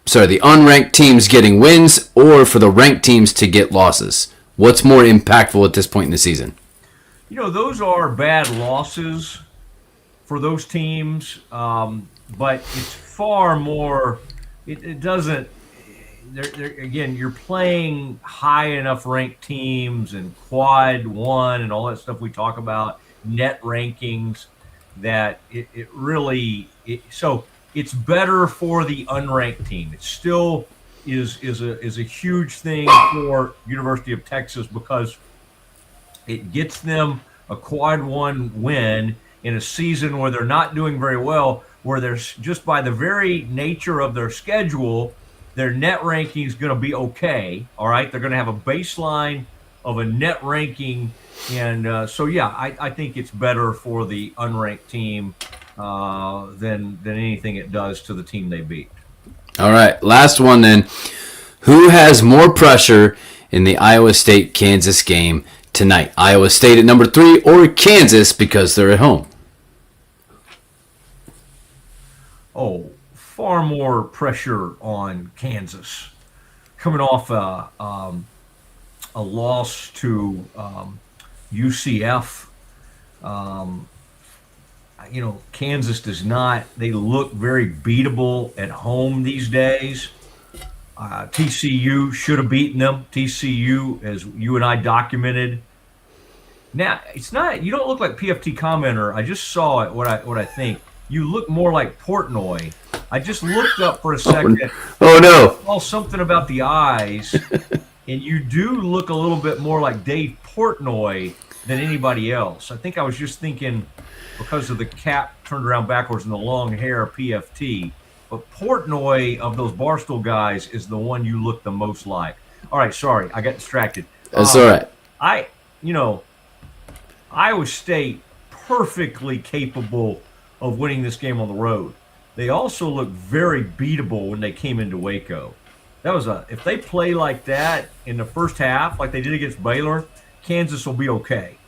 unranked teams getting wins or for the ranked teams to get losses? What's more impactful at this point in the season? Those are bad losses for those teams, but it's far more. It doesn't. Again, you're playing high enough ranked teams and quad one and all that stuff we talk about, net rankings, that it really. So it's better for the unranked team. It still is a huge thing for University of Texas because it gets them a quad one win in a season where they're not doing very well, where there's just by the very nature of their schedule, their net ranking is going to be okay. All right, they're going to have a baseline of a net ranking, and I think it's better for the unranked team than anything it does to the team they beat. All right, last one then. Who has more pressure in the Iowa State-Kansas game tonight? Iowa State at number 3 or Kansas because they're at home? Oh, far more pressure on Kansas. Coming off a loss to UCF. Kansas does not. They look very beatable at home these days. TCU should have beaten them. TCU, as you and I documented. Now, it's not. You don't look like PFT commenter. I just saw it. What I think. You look more like Portnoy. I just looked up for a second. Oh no! I saw something about the eyes, and you do look a little bit more like Dave Portnoy than anybody else. I think I was just thinking because of the cap turned around backwards and the long hair, PFT. But Portnoy of those Barstool guys is the one you look the most like. All right, sorry, I got distracted. That's all right. Iowa State perfectly capable of winning this game on the road. They also look very beatable when they came into Waco. If they play like that in the first half, like they did against Baylor, Kansas will be okay.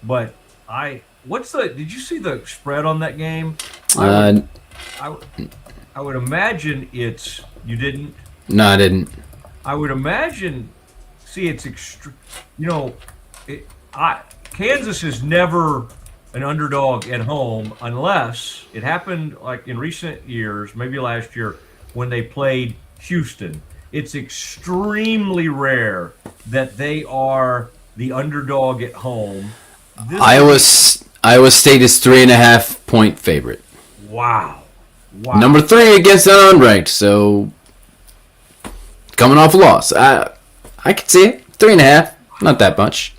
But did you see the spread on that game? I would imagine you didn't? No, I didn't. I would imagine, it's Kansas is never an underdog at home unless it happened like in recent years, maybe last year, when they played Houston. It's extremely rare that they are the underdog at home. Iowa State is 3.5 point favorite. Wow. Number 3 against an unranked, so coming off a loss. I can see it. 3.5, not that much.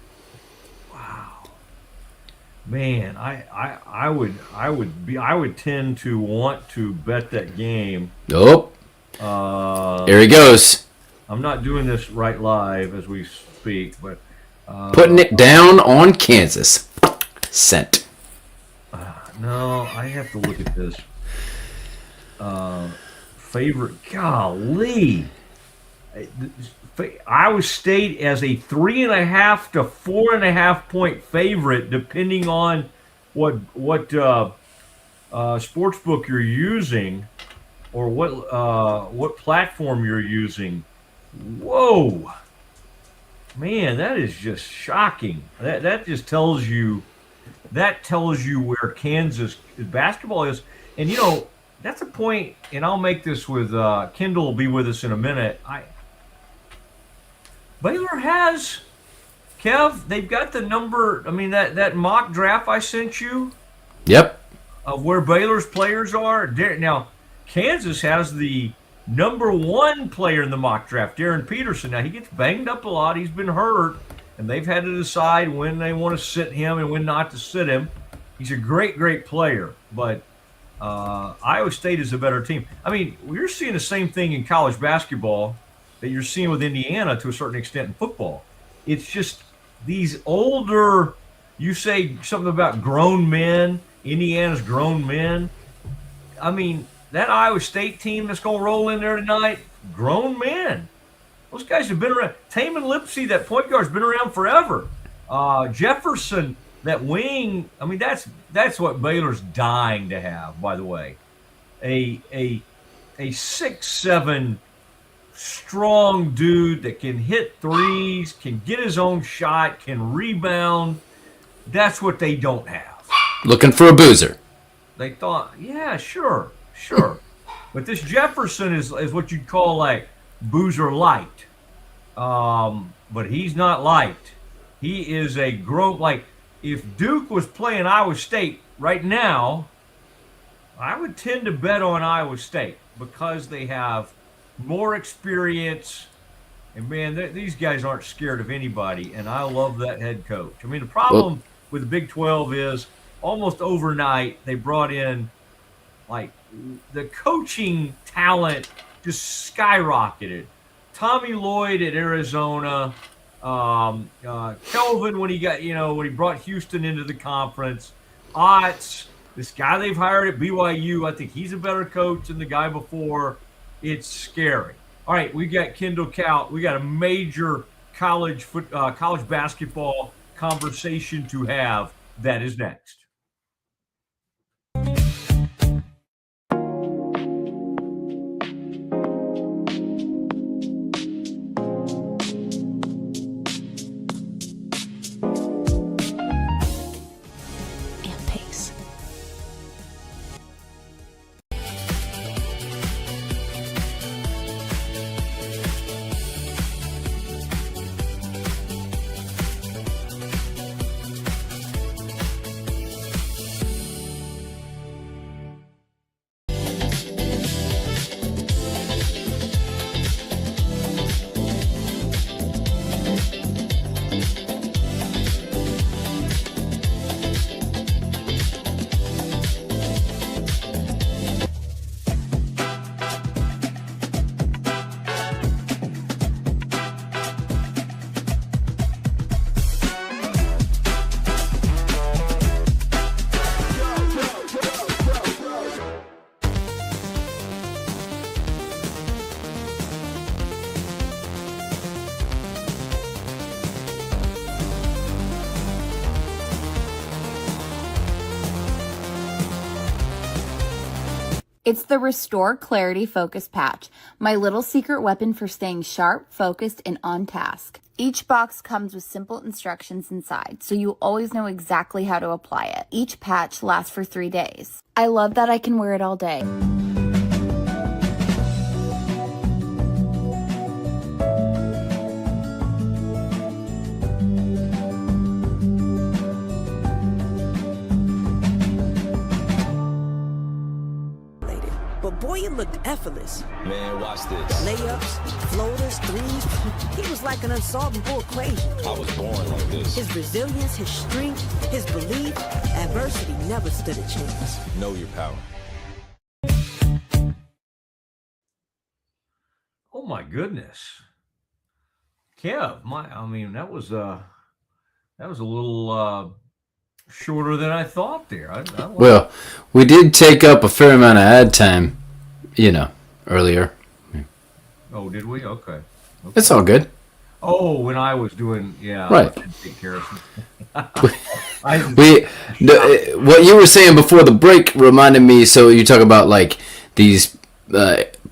Man, I would tend to want to bet that game. Nope. Here he goes. I'm not doing this right live as we speak, but putting it down on Kansas. Sent. No, I have to look at this. Favorite, golly. Iowa State as a 3.5 to 4.5 point favorite, depending on what sports book you're using or what platform you're using. Whoa, man, that is just shocking. That just tells you where Kansas basketball is. And that's a point, and I'll make this with Kendall will be with us in a minute. Baylor has, Kev, they've got the number, I mean, that mock draft I sent you. Yep. Of where Baylor's players are. Now, Kansas has the number 1 player in the mock draft, Darren Peterson. Now, he gets banged up a lot. He's been hurt, and they've had to decide when they want to sit him and when not to sit him. He's a great, great player, but Iowa State is a better team. I mean, you're seeing the same thing in college basketball that you're seeing with Indiana to a certain extent in football. It's just these older, you say something about grown men, Indiana's grown men. I mean, that Iowa State team that's going to roll in there tonight, grown men. Those guys have been around. Taman Lipsey, that point guard, has been around forever. Jefferson, that wing, I mean, that's what Baylor's dying to have, by the way. A 6'7", strong dude that can hit threes, can get his own shot, can rebound. That's what they don't have. Looking for a boozer. They thought, yeah, sure. But this Jefferson is what you'd call like boozer light. But he's not light. He is a grown, like if Duke was playing Iowa State right now, I would tend to bet on Iowa State because they have more experience. And man, these guys aren't scared of anybody. And I love that head coach. I mean, the problem with the Big 12 is almost overnight they brought in, like, the coaching talent just skyrocketed. Tommy Lloyd at Arizona, Kelvin when he brought Houston into the conference, Otts, this guy they've hired at BYU, I think he's a better coach than the guy before. It's scary. All right, we got Kendall Kaut. We got a major college basketball conversation to have. That is next. It's the Restore Clarity Focus Patch, my little secret weapon for staying sharp, focused, and on task. Each box comes with simple instructions inside, so you always know exactly how to apply it. Each patch lasts for 3 days. I love that I can wear it all day. Boy, it looked effortless. Man, watch this. Layups, floaters, threes. He was like an unsolvable equation. I was born like this. His resilience, his strength, his belief, adversity never stood a chance. Know your power. Oh my goodness, Kev, that was a little shorter than I thought there. Well, we did take up a fair amount of ad time, earlier. Oh, did we? Okay. It's all good. Oh, when I was doing, right. I take care of what you were saying before the break reminded me. So you talk about like these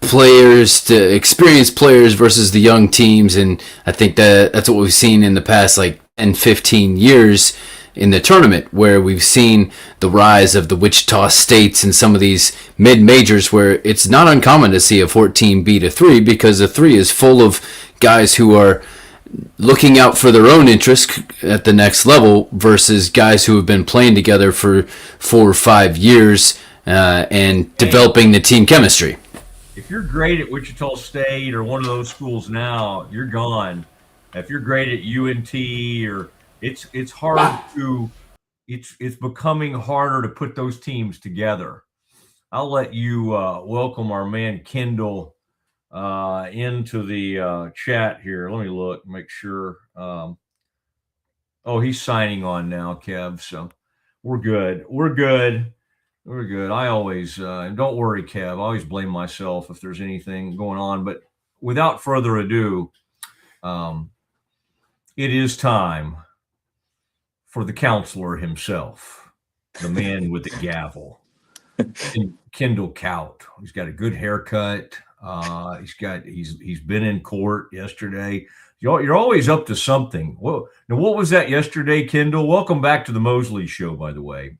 players, to experienced players versus the young teams, and I think that's what we've seen in the past like 10, 15 years. in the tournament, where we've seen the rise of the Wichita States and some of these mid-majors where it's not uncommon to see a 14 beat a 3 because a 3 is full of guys who are looking out for their own interest at the next level versus guys who have been playing together for 4 or 5 years and developing the team chemistry. If you're great at Wichita State or one of those schools now, you're gone. If you're great at UNT, or it's hard to it's becoming harder to put those teams together. I'll let you welcome our man Kendall into the chat here. Let me look, make sure. Oh, he's signing on now, Kev. So we're good. We're good. We're good. I always don't worry, Kev. I always blame myself if there's anything going on. But without further ado, it is time for the counselor himself, the man with the gavel, Kendall Kaut. He's got a good haircut. He's been in court yesterday. You're always up to something. Well, now what was that yesterday, Kendall? Welcome back to the Mosley Show, by the way.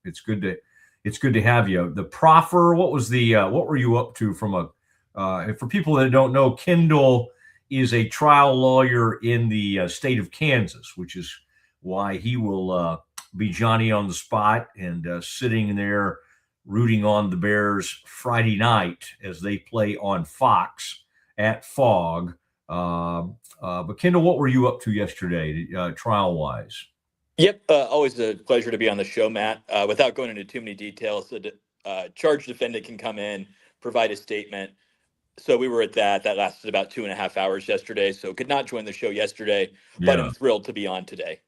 It's good to have you. The proffer. What were you up to from a? For people that don't know, Kendall is a trial lawyer in the state of Kansas, which is why he will be Johnny on the spot and sitting there rooting on the Bears Friday night as they play on Fox at Fog. But Kendall, what were you up to yesterday, trial-wise? Yep, always a pleasure to be on the show, Matt. Without going into too many details, the charged defendant can come in, provide a statement. So we were at that. That lasted about 2.5 hours yesterday, so could not join the show yesterday, but I'm thrilled to be on today.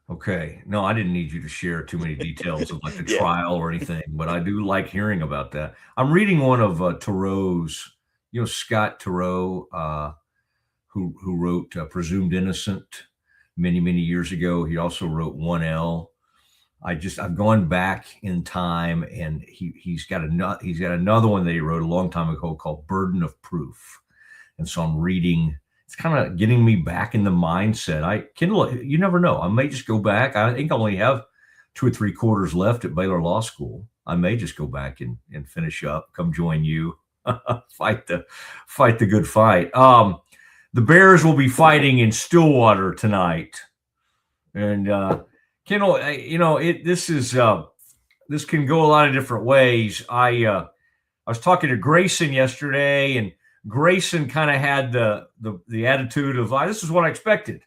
Okay. No, I didn't need you to share too many details of like the trial or anything, but I do like hearing about that. I'm reading one of Turo's, Scott Turow, who wrote Presumed Innocent many, many years ago. He also wrote 1L. I've gone back in time, and he's got another one that he wrote a long time ago called Burden of Proof. And so I'm reading. It's kind of getting me back in the mindset. Kendall, you never know. I may just go back. I think I only have 2 or 3 quarters left at Baylor Law School. I may just go back and finish up, come join you, fight the good fight. The Bears will be fighting in Stillwater tonight. And Kendall, this can go a lot of different ways. I was talking to Grayson yesterday, and Grayson kind of had the attitude of, this is what I expected.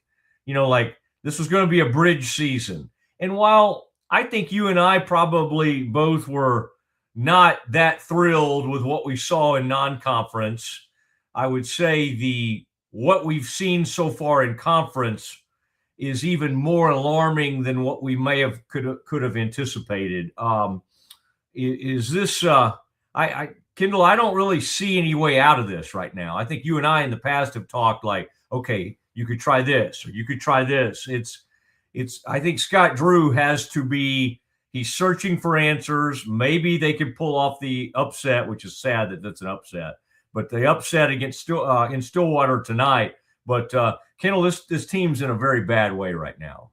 Like this was going to be a bridge season. And while I think you and I probably both were not that thrilled with what we saw in non-conference, I would say what we've seen so far in conference is even more alarming than what we may have could have anticipated. Is this Kendall, I don't really see any way out of this right now. I think you and I in the past have talked like, okay, you could try this or you could try this. I think Scott Drew he's searching for answers. Maybe they could pull off the upset, which is sad that that's an upset, but the upset against in Stillwater tonight. But Kendall, this team's in a very bad way right now.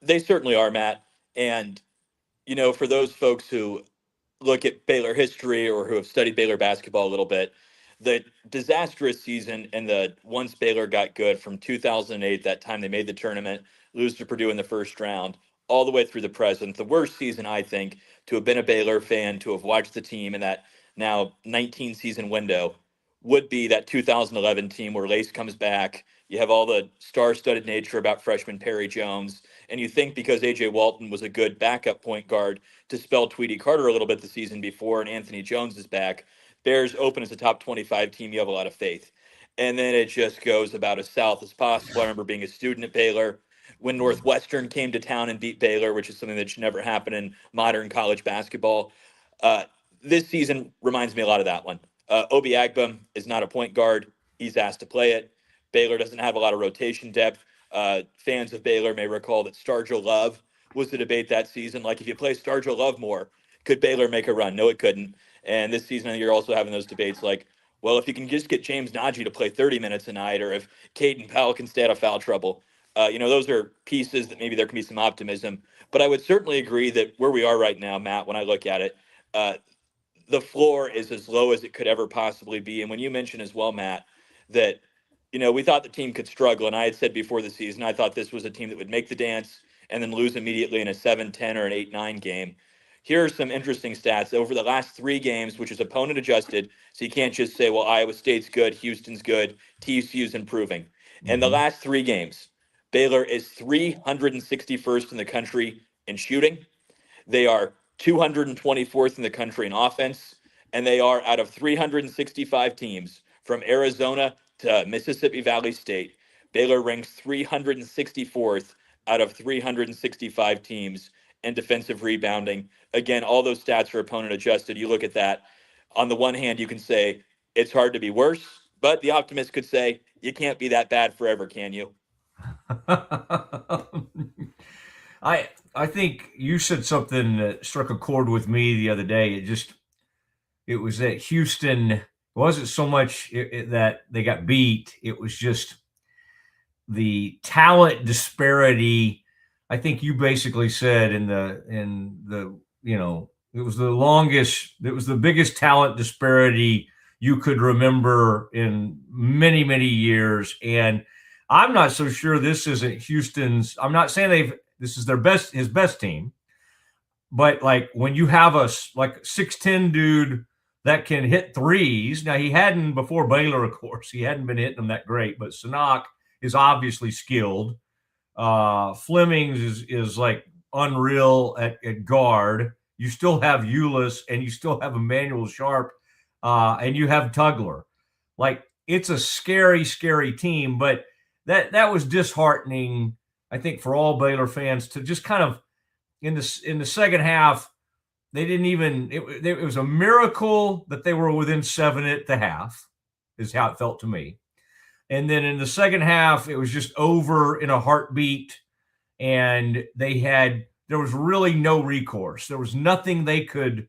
They certainly are, Matt. And, for those folks who look at Baylor history or who have studied Baylor basketball a little bit, the disastrous season and the once Baylor got good from 2008, that time they made the tournament, lose to Purdue in the first round, all the way through the present, the worst season, I think, to have been a Baylor fan, to have watched the team in that now 19-season window, would be that 2011 team where Lace comes back. You have all the star-studded nature about freshman Perry Jones, and you think because A.J. Walton was a good backup point guard to spell Tweety Carter a little bit the season before, and Anthony Jones is back, Bears open as a top 25 team, you have a lot of faith. And then it just goes about as south as possible. I remember being a student at Baylor when Northwestern came to town and beat Baylor, which is something that should never happen in modern college basketball. This season reminds me a lot of that one. Obi Agba is not a point guard. He's asked to play it. Baylor doesn't have a lot of rotation depth. Fans of Baylor may recall that Starjo Love was the debate that season. Like, if you play Starjo Love more, could Baylor make a run? No, it couldn't. And this season, you're also having those debates like, well, if you can just get James Najee to play 30 minutes a night, or if Caden Powell can stay out of foul trouble. Those are pieces that maybe there can be some optimism. But I would certainly agree that where we are right now, Matt, when I look at it, the floor is as low as it could ever possibly be. And when you mentioned as well, Matt, that, we thought the team could struggle. And I had said before the season, I thought this was a team that would make the dance and then lose immediately in a 7-10 or an 8-9 game. Here are some interesting stats. Over the last 3 games, which is opponent adjusted, so you can't just say, well, Iowa State's good, Houston's good, TCU's improving. In the last 3 games, Baylor is 361st in the country in shooting. They are 224th in the country in offense, and they are, out of 365 teams from Arizona to Mississippi Valley State, Baylor ranks 364th out of 365 teams in defensive rebounding. Again, all those stats are opponent adjusted. You look at that. On the one hand, you can say it's hard to be worse, but the optimist could say you can't be that bad forever, can you? I think you said something that struck a chord with me the other day. It was that Houston wasn't so much that they got beat. It was just the talent disparity. I think you basically said it was the biggest talent disparity you could remember in many, many years. And I'm not so sure this isn't Houston's. I'm not saying this is his best team, but like when you have a 6'10" dude that can hit threes. Now he hadn't before Baylor, of course. He hadn't been hitting them that great, but Sanok is obviously skilled. Flemings is like unreal at guard. You still have Ulis and you still have Emmanuel Sharp, and you have Tugler. Like, it's a scary, scary team, but that was disheartening, I think, for all Baylor fans to just kind of in the second half. They didn't even. It was a miracle that they were within 7 at the half, is how it felt to me. And then in the second half, it was just over in a heartbeat, and there was really no recourse. There was nothing they could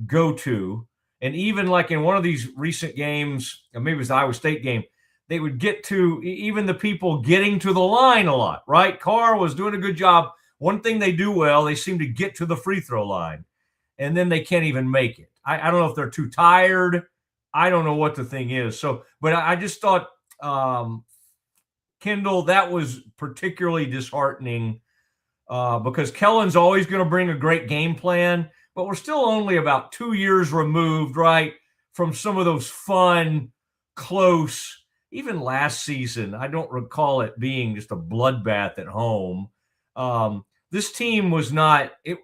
go to. And even like in one of these recent games, maybe it was the Iowa State game, they would get to even the people getting to the line a lot, right? Carr was doing a good job. One thing they do well, they seem to get to the free throw line, and then they can't even make it. I don't know if they're too tired. I don't know what the thing is. So, but I just thought, Kendall, that was particularly disheartening because Kellen's always going to bring a great game plan, but we're still only about 2 years removed, right, from some of those fun, close, even last season. I don't recall it being just a bloodbath at home. This team was not. It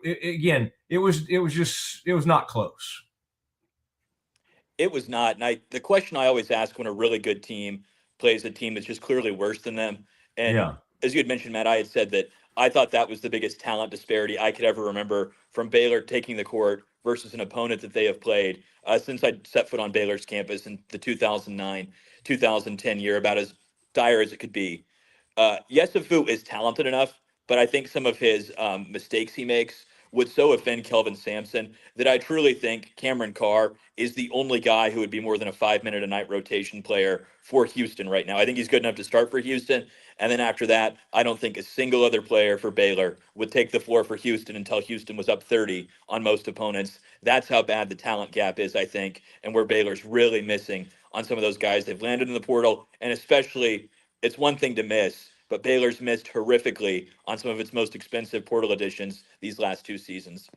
was not close. It was not. And the question I always ask when a really good team plays a team that's just clearly worse than them. And as you had mentioned, Matt, I had said that I thought that was the biggest talent disparity I could ever remember from Baylor taking the court versus an opponent that they have played since I set foot on Baylor's campus in the 2009-2010 year, about as dire as it could be. Yesufu is talented enough, but I think some of his mistakes he makes would so offend Kelvin Sampson that I truly think Cameron Carr is the only guy who would be more than a 5-minute-a-night rotation player for Houston right now. I think he's good enough to start for Houston. And then after that, I don't think a single other player for Baylor would take the floor for Houston until Houston was up 30 on most opponents. That's how bad the talent gap is, I think, and where Baylor's really missing on some of those guys they've landed in the portal. And especially, it's one thing to miss, but Baylor's missed horrifically on some of its most expensive portal additions these last 2 seasons.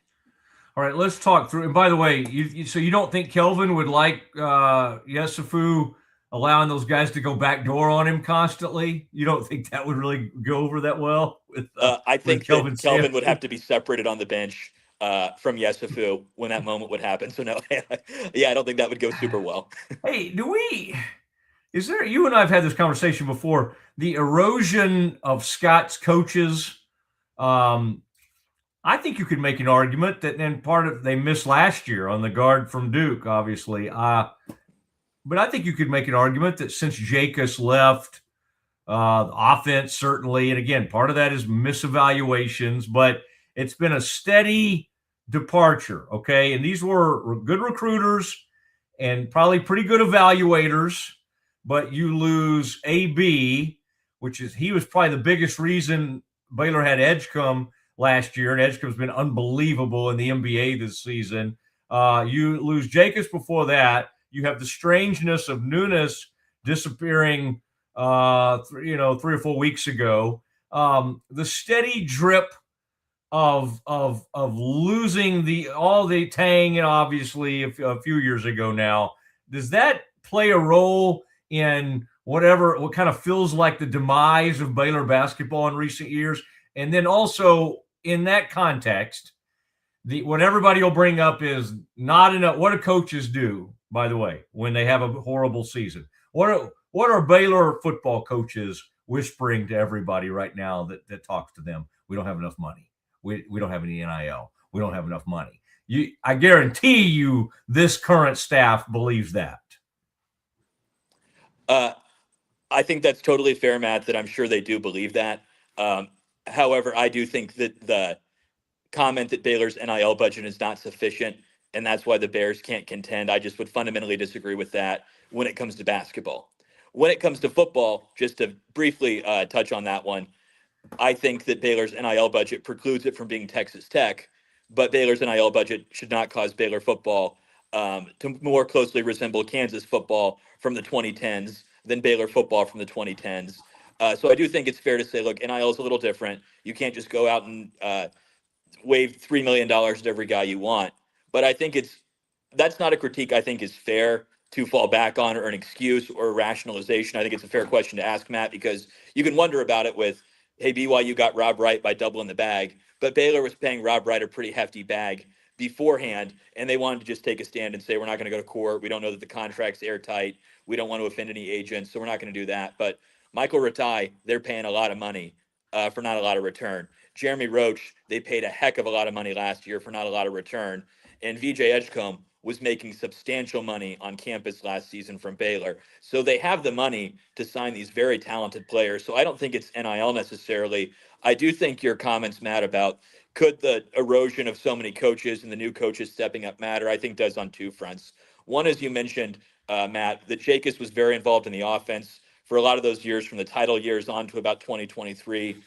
All right, let's talk through. And by the way, so you don't think Kelvin would like Yesufu allowing those guys to go backdoor on him constantly? You don't think that would really go over that well? I think that Kelvin would have to be separated on the bench from Yesufu when that moment would happen. So no, I don't think that would go super well. Hey, you and I have had this conversation before, the erosion of Scott's coaches. I think you could make an argument that then they missed last year on the guard from Duke, obviously. But I think you could make an argument that since Jacobs left, the offense certainly, and again, part of that is misevaluations, but it's been a steady departure, okay? And these were good recruiters and probably pretty good evaluators, but you lose AB, which is he was probably the biggest reason Baylor had Edgecombe last year, and Edgecombe's been unbelievable in the NBA this season. You lose Jacobs before that. You have the strangeness of Nunes disappearing, 3 or 4 weeks ago. The steady drip of losing all the Tang, obviously a few years ago now. Does that play a role in what kind of feels like the demise of Baylor basketball in recent years? And then also in that context, what everybody will bring up is not enough. What do coaches do, by the way, when they have a horrible season? What are Baylor football coaches whispering to everybody right now that talks to them? We don't have enough money. We don't have any NIL. We don't have enough money. I guarantee you this current staff believes that. I think that's totally fair, Matt, that I'm sure they do believe that. However, I do think that the comment that Baylor's NIL budget is not sufficient, and that's why the Bears can't contend, I just would fundamentally disagree with that when it comes to basketball. When it comes to football, just to briefly touch on that one, I think that Baylor's NIL budget precludes it from being Texas Tech, but Baylor's NIL budget should not cause Baylor football to more closely resemble Kansas football from the 2010s than Baylor football from the 2010s. So I do think it's fair to say, look, NIL is a little different. You can't just go out and wave $3 million at every guy you want. But I think that's not a critique I think is fair to fall back on, or an excuse or a rationalization. I think it's a fair question to ask, Matt, because you can wonder about it with, hey, BYU got Rob Wright by doubling the bag, but Baylor was paying Rob Wright a pretty hefty bag beforehand, and they wanted to just take a stand and say, we're not going to go to court. We don't know that the contract's airtight. We don't want to offend any agents, so we're not going to do that. But Michael Ratai, they're paying a lot of money for not a lot of return. Jeremy Roach, they paid a heck of a lot of money last year for not a lot of return. And VJ Edgecombe was making substantial money on campus last season from Baylor. So they have the money to sign these very talented players. So I don't think it's NIL necessarily. I do think your comments, Matt, about could the erosion of so many coaches and the new coaches stepping up matter, I think does on two fronts. One, as you mentioned, Matt, that Jacobs was very involved in the offense for a lot of those years, from the title years on to about 2023.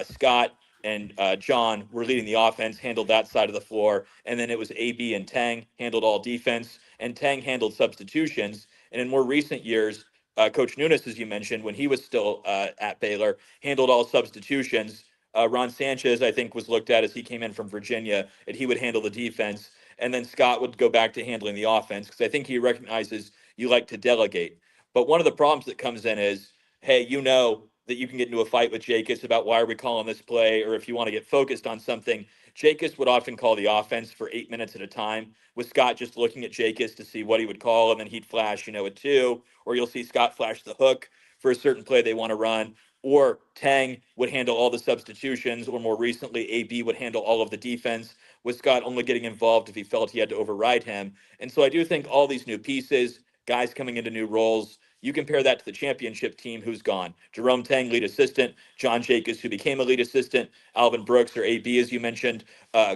Scott and John were leading the offense, handled that side of the floor. And then it was AB and Tang handled all defense, and Tang handled substitutions. And in more recent years, Coach Nunes, as you mentioned, when he was still at Baylor, handled all substitutions. Ron Sanchez, I think, was looked at as he came in from Virginia, and he would handle the defense. And then Scott would go back to handling the offense, because I think he recognizes you like to delegate. But one of the problems that comes in is, hey, you know that you can get into a fight with Jacobs about why are we calling this play, or if you want to get focused on something. Jacobs would often call the offense for 8 minutes at a time, with Scott just looking at Jacobs to see what he would call, and then he'd flash, a 2, or you'll see Scott flash the hook for a certain play they want to run, or Tang would handle all the substitutions, or more recently, AB would handle all of the defense, with Scott only getting involved if he felt he had to override him. And so I do think all these new pieces, guys coming into new roles, you compare that to the championship team, who's gone. Jerome Tang, lead assistant. John Jacobs, who became a lead assistant. Alvin Brooks, or AB, as you mentioned,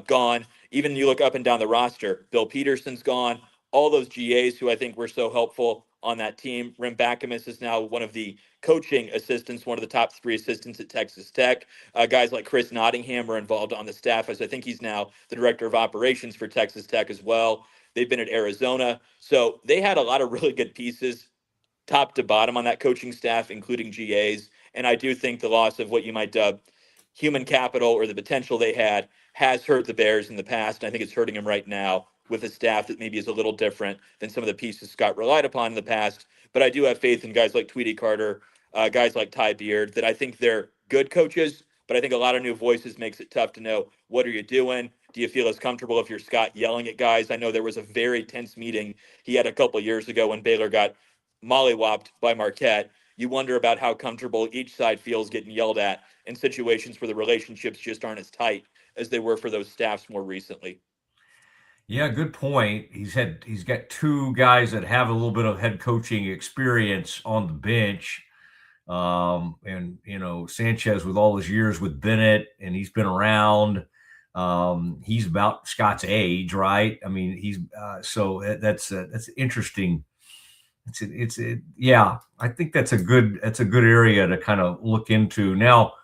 gone. Even you look up and down the roster, Bill Peterson's gone. All those GAs who I think were so helpful on that team. Rem Bakamus is now one of the coaching assistants, one of the top 3 assistants at Texas Tech. Guys like Chris Nottingham are involved on the staff, as I think he's now the director of operations for Texas Tech as well. They've been at Arizona. So they had a lot of really good pieces, top to bottom, on that coaching staff, including GAs. And I do think the loss of what you might dub human capital, or the potential they had, has hurt the Bears in the past. And I think it's hurting them right now with a staff that maybe is a little different than some of the pieces Scott relied upon in the past. But I do have faith in guys like Tweety Carter, guys like Ty Beard, that I think they're good coaches. But I think a lot of new voices makes it tough to know, what are you doing? Do you feel as comfortable if you're Scott yelling at guys? I know there was a very tense meeting he had a couple years ago when Baylor got mollywopped by Marquette. You wonder about how comfortable each side feels getting yelled at in situations where the relationships just aren't as tight as they were for those staffs more recently. Yeah, good point. He's got 2 guys that have a little bit of head coaching experience on the bench. And Sanchez, with all his years with Bennett, and he's been around. He's about Scott's age, right? I mean, he's so that's interesting. Yeah, I think that's a good area to kind of look into. Now,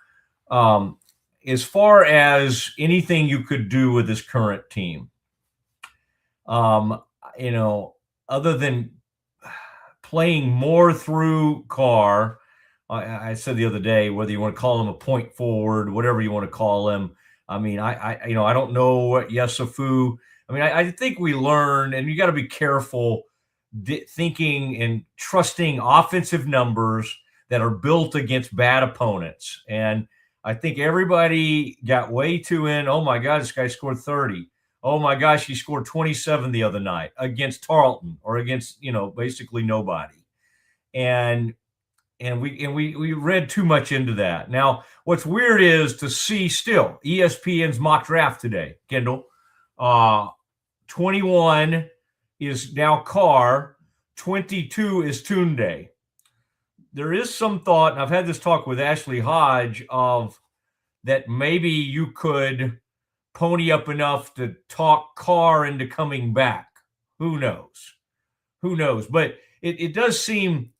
as far as anything you could do with this current team, um, other than playing more through Carr, I said the other day, whether you want to call him a point forward, whatever you want to call him. I mean, I don't know what Yesufu. I mean, I think we learned, and you got to be careful thinking and trusting offensive numbers that are built against bad opponents. And I think everybody got way too in. Oh my God, this guy scored 30. Oh my gosh, he scored 27 the other night against Tarleton or against, basically nobody. And we read too much into that. Now, what's weird is to see still ESPN's mock draft today, Kendall. 21 is now Carr, 22 is Tunde. There is some thought, and I've had this talk with Ashley Hodge, of that maybe you could pony up enough to talk Carr into coming back. Who knows? But it does seem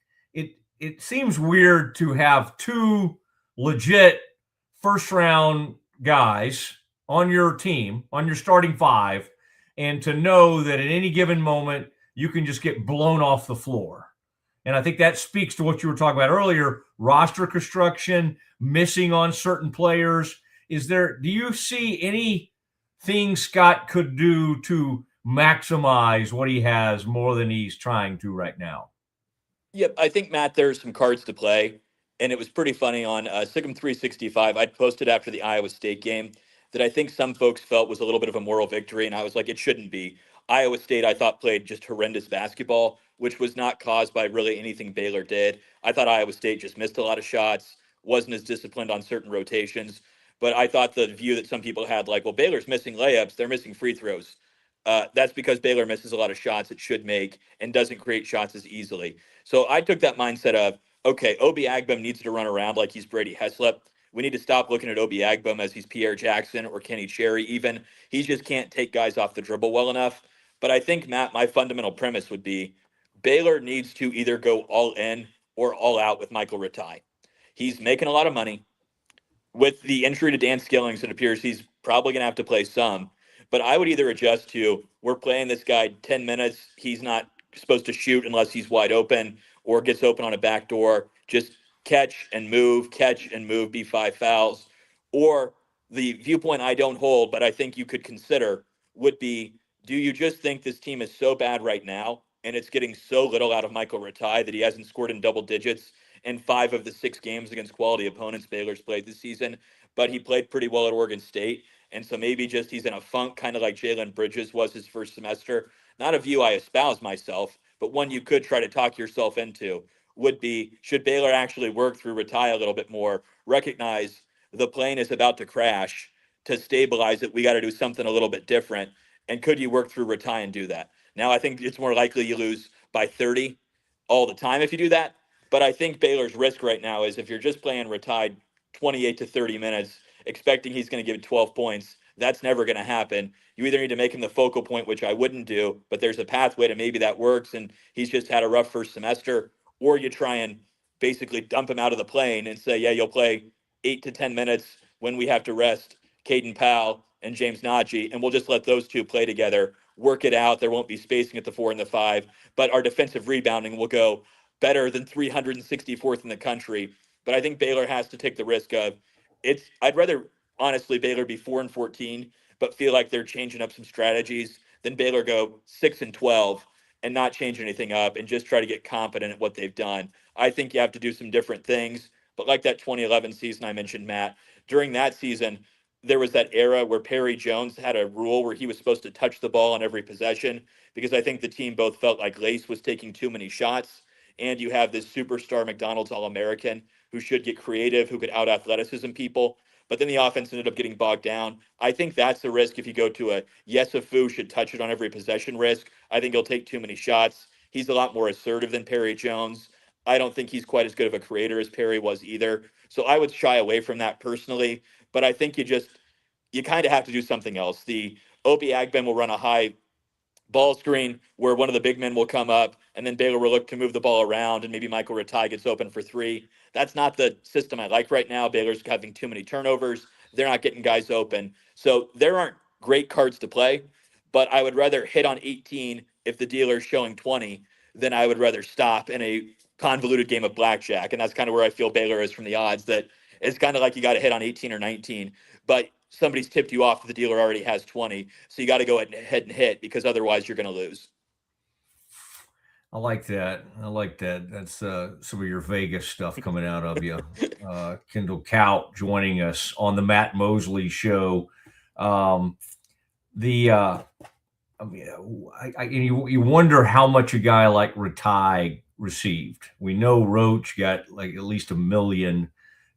it seems weird to have two legit first-round guys on your team, on your starting five, and to know that at any given moment you can just get blown off the floor. And I think that speaks to what you were talking about earlier, roster construction, missing on certain players. Do you see anything Scott could do to maximize what he has more than he's trying to right now? Yep, I think, Matt, there's some cards to play. And it was pretty funny on Siegmund 365. I'd posted after the Iowa State game that I think some folks felt was a little bit of a moral victory. And I was like, it shouldn't be. Iowa State, I thought, played just horrendous basketball, which was not caused by really anything Baylor did. I thought Iowa State just missed a lot of shots, wasn't as disciplined on certain rotations. But I thought the view that some people had, like, well, Baylor's missing layups, they're missing free throws. That's because Baylor misses a lot of shots it should make and doesn't create shots as easily. So I took that mindset of, okay, Obi Agbem needs to run around like he's Brady Heslop. We need to stop looking at Obi Agbem as he's Pierre Jackson or Kenny Cherry even. He just can't take guys off the dribble well enough. But I think, Matt, my fundamental premise would be Baylor needs to either go all in or all out with Michael Rataj. He's making a lot of money. With the injury to Dan Skillings, it appears he's probably going to have to play some. But I would either adjust to, we're playing this guy 10 minutes. He's not supposed to shoot unless he's wide open or gets open on a back door. Just catch and move, be 5 fouls. Or the viewpoint I don't hold, but I think you could consider would be, do you just think this team is so bad right now and it's getting so little out of Michael Rataj that he hasn't scored in double digits in 5 of the 6 games against quality opponents Baylor's played this season, but he played pretty well at Oregon State. And so maybe just he's in a funk, kind of like Jalen Bridges was his first semester. Not a view I espouse myself, but one you could try to talk yourself into would be, should Baylor actually work through Rataj a little bit more, recognize the plane is about to crash, to stabilize it, we got to do something a little bit different. And could you work through Rataj and do that? Now, I think it's more likely you lose by 30 all the time if you do that. But I think Baylor's risk right now is if you're just playing Rataj 28 to 30 minutes, expecting he's going to give 12 points, that's never going to happen. You either need to make him the focal point, which I wouldn't do, but there's a pathway to maybe that works, and he's just had a rough first semester, or you try and basically dump him out of the plane and say, yeah, you'll play 8 to 10 minutes when we have to rest Caden Powell and James Najee, and we'll just let those two play together, work it out. There won't be spacing at the 4 and the 5, but our defensive rebounding will go better than 364th in the country. But I think Baylor has to take the risk of I'd rather, honestly, Baylor be 4-14, but feel like they're changing up some strategies than Baylor go 6-12 and not change anything up and just try to get competent at what they've done. I think you have to do some different things. But like that 2011 season I mentioned, Matt, during that season, there was that era where Perry Jones had a rule where he was supposed to touch the ball on every possession, because I think the team both felt like Lace was taking too many shots. And you have this superstar McDonald's All-American who should get creative, who could out-athleticism people. But then the offense ended up getting bogged down. I think that's the risk if you go to a Yesufu should touch it on every possession risk. I think he'll take too many shots. He's a lot more assertive than Perry Jones. I don't think he's quite as good of a creator as Perry was either. So I would shy away from that personally. But I think you kind of have to do something else. The Obi Agbem will run a high ball screen where one of the big men will come up, and then Baylor will look to move the ball around, and maybe Michael Ratai gets open for three. That's not the system I like right now. Baylor's having too many turnovers. They're not getting guys open. So there aren't great cards to play, but I would rather hit on 18 if the dealer's showing 20 than I would rather stop in a convoluted game of blackjack. And that's kind of where I feel Baylor is from the odds, that it's kind of like you got to hit on 18 or 19, but somebody's tipped you off that the dealer already has 20. So you got to go ahead and hit, because otherwise you're going to lose. I like that. That's some of your Vegas stuff coming out of you. Kendall Kaut joining us on the Matt Mosley show. You wonder how much a guy like Ratai received. We know Roach got like at least $1 million,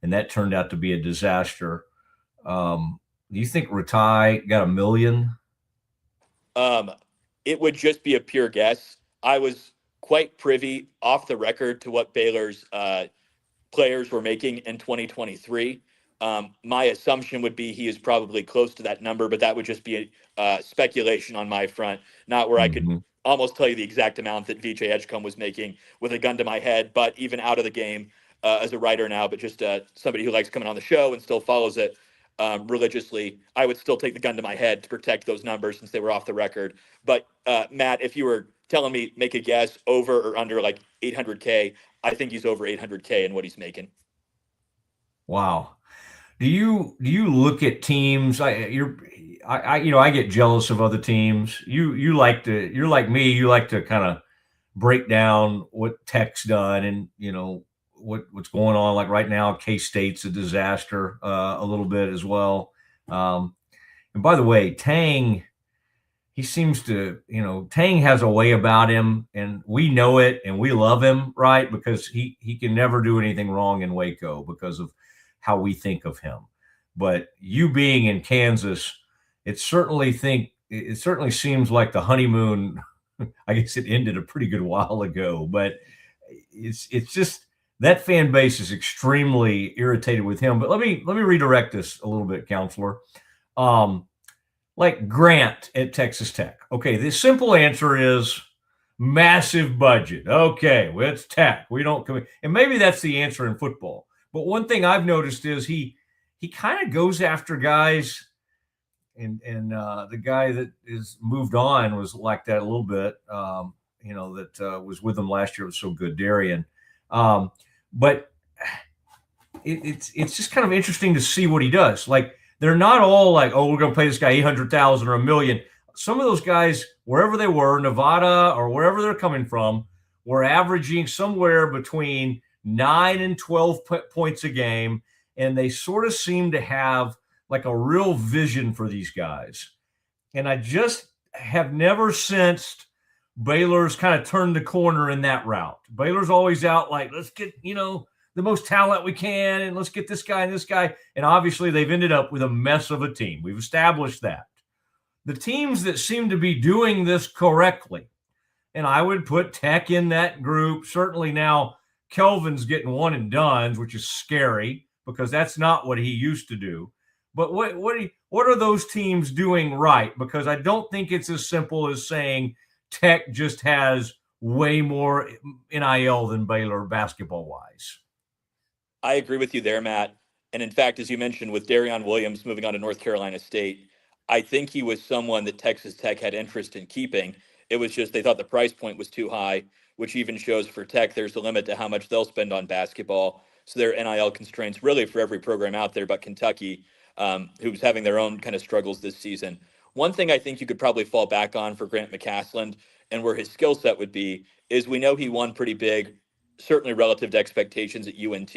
and that turned out to be a disaster. Do you think Ratai got $1 million? It would just be a pure guess. I was quite privy off the record to what Baylor's players were making in 2023. My assumption would be he is probably close to that number, but that would just be a speculation on my front, not where I could almost tell you the exact amount that VJ Edgecombe was making with a gun to my head. But even out of the game as a writer now, but just somebody who likes coming on the show and still follows it religiously, I would still take the gun to my head to protect those numbers since they were off the record. But Matt, if you were telling me make a guess over or under like 800K, I think he's over 800K in what he's making. Wow. Do you look at teams? I get jealous of other teams. You're like me. You like to kind of break down what Tech's done and what's going on. Like right now, K-State's a disaster a little bit as well. And by the way, Tang, he seems to, Tang has a way about him, and we know it, and we love him, right? Because he can never do anything wrong in Waco because of how we think of him. But you being in Kansas, it certainly seems like the honeymoon, I guess it ended a pretty good while ago, but it's just that fan base is extremely irritated with him. But let me redirect this a little bit, counselor. Like Grant at Texas Tech. Okay, the simple answer is massive budget. Okay, well, it's Tech. We don't come, and maybe that's the answer in football. But one thing I've noticed is he kind of goes after guys, and the guy that is moved on was like that a little bit. That was with him last year, was so good, Darian. But it's just kind of interesting to see what he does. Like, they're not all like, oh, we're going to pay this guy $800,000 or $1 million. Some of those guys, wherever they were, Nevada or wherever they're coming from, were averaging somewhere between 9 and 12 points a game. And they sort of seem to have like a real vision for these guys. And I just have never sensed Baylor's kind of turned the corner in that route. Baylor's always out like, let's get, the most talent we can, and let's get this guy and this guy. And obviously they've ended up with a mess of a team. We've established that. The teams that seem to be doing this correctly, and I would put Tech in that group. Certainly now Kelvin's getting one and dones, which is scary because that's not what he used to do. But what are those teams doing right? Because I don't think it's as simple as saying Tech just has way more NIL than Baylor basketball-wise. I agree with you there, Matt. And in fact, as you mentioned, with Darion Williams moving on to North Carolina State, I think he was someone that Texas Tech had interest in keeping. It was just they thought the price point was too high, which even shows for Tech there's a limit to how much they'll spend on basketball. So there are NIL constraints really for every program out there but Kentucky, who's having their own kind of struggles this season. One thing I think you could probably fall back on for Grant McCasland and where his skill set would be is we know he won pretty big, certainly relative to expectations at UNT,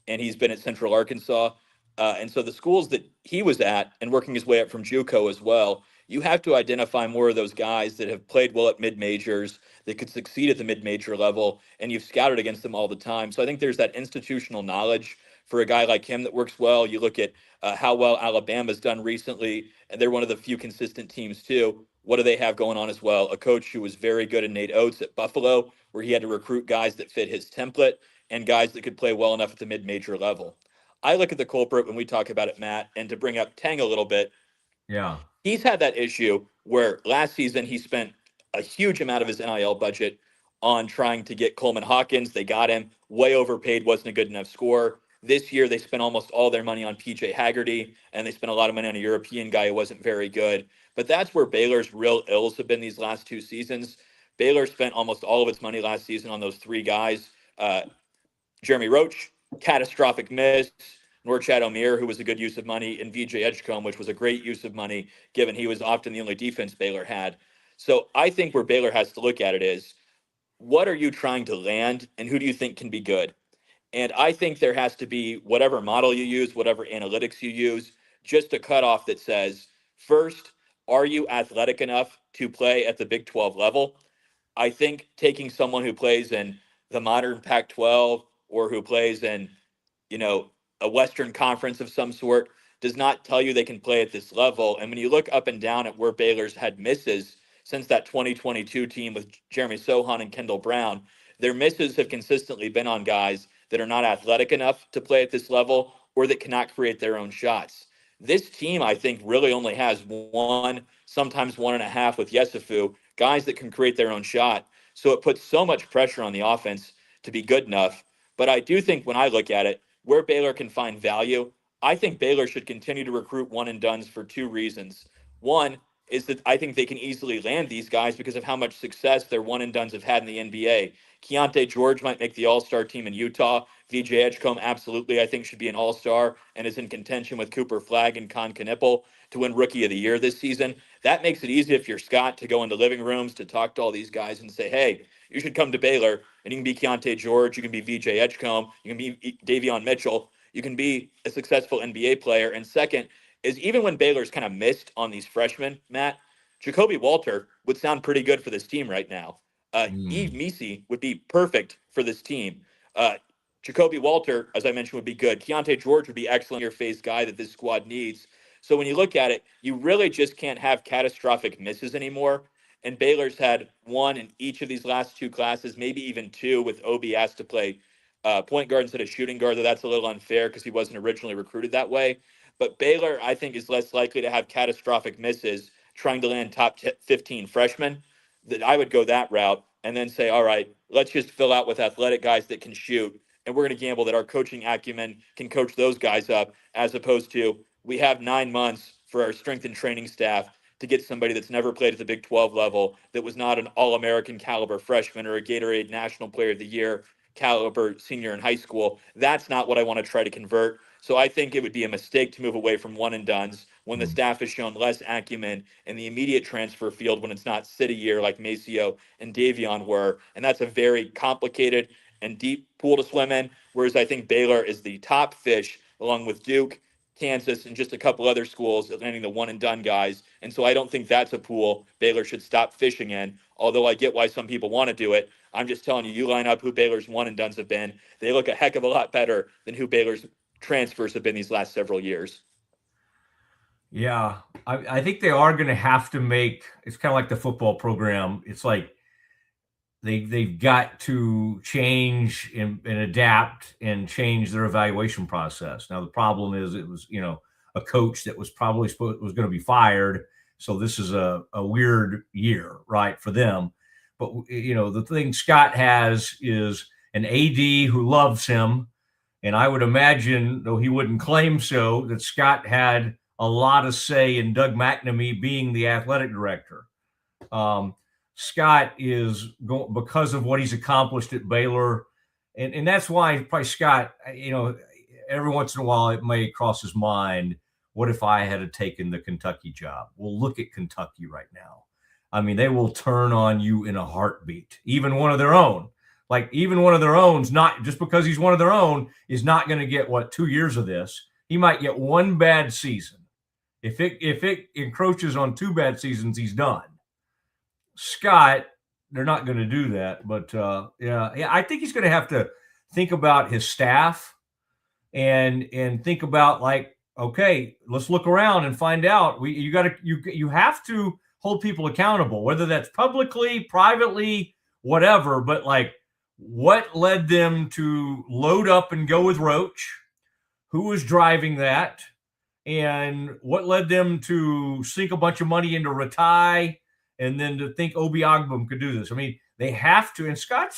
and he's been at Central Arkansas. And so the schools that he was at and working his way up from JUCO as well, you have to identify more of those guys that have played well at mid-majors, that could succeed at the mid-major level, and you've scouted against them all the time. So I think there's that institutional knowledge for a guy like him that works well. You look at how well Alabama's done recently, and they're one of the few consistent teams too. What do they have going on as well? A coach who was very good in Nate Oates at Buffalo, where he had to recruit guys that fit his template and guys that could play well enough at the mid-major level. I look at the culprit when we talk about it, Matt, and to bring up Tang a little bit, Yeah. He's had that issue where last season he spent a huge amount of his NIL budget on trying to get Coleman Hawkins. They got him way overpaid, wasn't a good enough scorer. This year they spent almost all their money on PJ Haggerty, and they spent a lot of money on a European guy who wasn't very good. But that's where Baylor's real ills have been these last 2 seasons. Baylor spent almost all of its money last season on those 3 guys. Jeremy Roach, catastrophic miss. Norchad Omier, who was a good use of money, and VJ Edgecombe, which was a great use of money, given he was often the only defense Baylor had. So I think where Baylor has to look at it is, what are you trying to land, and who do you think can be good? And I think there has to be, whatever model you use, whatever analytics you use, just a cutoff that says, first, are you athletic enough to play at the Big 12 level? I think taking someone who plays in the modern Pac-12 or who plays in, a Western Conference of some sort does not tell you they can play at this level. And when you look up and down at where Baylor's had misses since that 2022 team with Jeremy Sohan and Kendall Brown, their misses have consistently been on guys that are not athletic enough to play at this level or that cannot create their own shots. This team, I think, really only has 1, sometimes 1.5 with Yesufu, guys that can create their own shot. So it puts so much pressure on the offense to be good enough. But I do think when I look at it, where Baylor can find value, I think Baylor should continue to recruit one and dones for 2 reasons. One is that I think they can easily land these guys because of how much success their one and dones have had in the NBA. Keontae George might make the all-star team in Utah. VJ Edgecombe absolutely, I think, should be an all-star and is in contention with Cooper Flagg and Con Knipple to win Rookie of the Year this season. That makes it easy if you're Scott to go into living rooms to talk to all these guys and say, hey, you should come to Baylor, and you can be Keontae George, you can be VJ Edgecombe, you can be Davion Mitchell, you can be a successful NBA player. And second is, even when Baylor's kind of missed on these freshmen, Matt, Jacoby Walter would sound pretty good for this team right now. Yves Misi would be perfect for this team. Jacoby Walter, as I mentioned, would be good. Keontae George would be excellent your phase guy that this squad needs. So when you look at it, you really just can't have catastrophic misses anymore. And Baylor's had 1 in each of these last 2 classes, maybe even 2, with Obi asked to play point guard instead of shooting guard, though that's a little unfair because he wasn't originally recruited that way. But Baylor, I think, is less likely to have catastrophic misses trying to land top 15 freshmen. That I would go that route and then say, all right, let's just fill out with athletic guys that can shoot. And we're going to gamble that our coaching acumen can coach those guys up, as opposed to we have 9 months for our strength and training staff to get somebody that's never played at the Big 12 level, that was not an All-American caliber freshman or a Gatorade National Player of the Year caliber senior in high school. That's not what I want to try to convert. So I think it would be a mistake to move away from one and dones when the staff has shown less acumen in the immediate transfer field when it's not sit a year like Maceo and Davion were. And that's a very complicated and deep pool to swim in, whereas I think Baylor is the top fish along with Duke, Kansas, and just a couple other schools landing the one and done guys. And so I don't think that's a pool Baylor should stop fishing in, although I get why some people want to do it. I'm just telling you, you line up who Baylor's one and dones have been, they look a heck of a lot better than who Baylor's transfers have been these last several years. Yeah, I think they are going to have to make, it's kind of like the football program. It's like they've got to change and adapt and change their evaluation process. Now, the problem is it was, a coach that was probably was going to be fired. So this is a weird year, right, for them. But, the thing Scott has is an AD who loves him. And I would imagine, though he wouldn't claim so, that Scott had a lot of say in Doug McNamee being the athletic director. Scott is going, because of what he's accomplished at Baylor, and that's why probably Scott, every once in a while it may cross his mind, what if I had taken the Kentucky job? Well, look at Kentucky right now. I mean, they will turn on you in a heartbeat, even one of their own. Like, even one of their own's not, just because he's one of their own, is not going to get, 2 years of this. He might get one bad season. If it encroaches on 2 bad seasons, he's done. Scott, they're not going to do that. But, yeah, I think he's going to have to think about his staff and think about, okay, let's look around and find out. You have to hold people accountable, whether that's publicly, privately, whatever. But, what led them to load up and go with Roach? Who was driving that? and what led them to sink a bunch of money into Ratai and then to think Obi Ogbum could do this. I mean, they have to, and Scott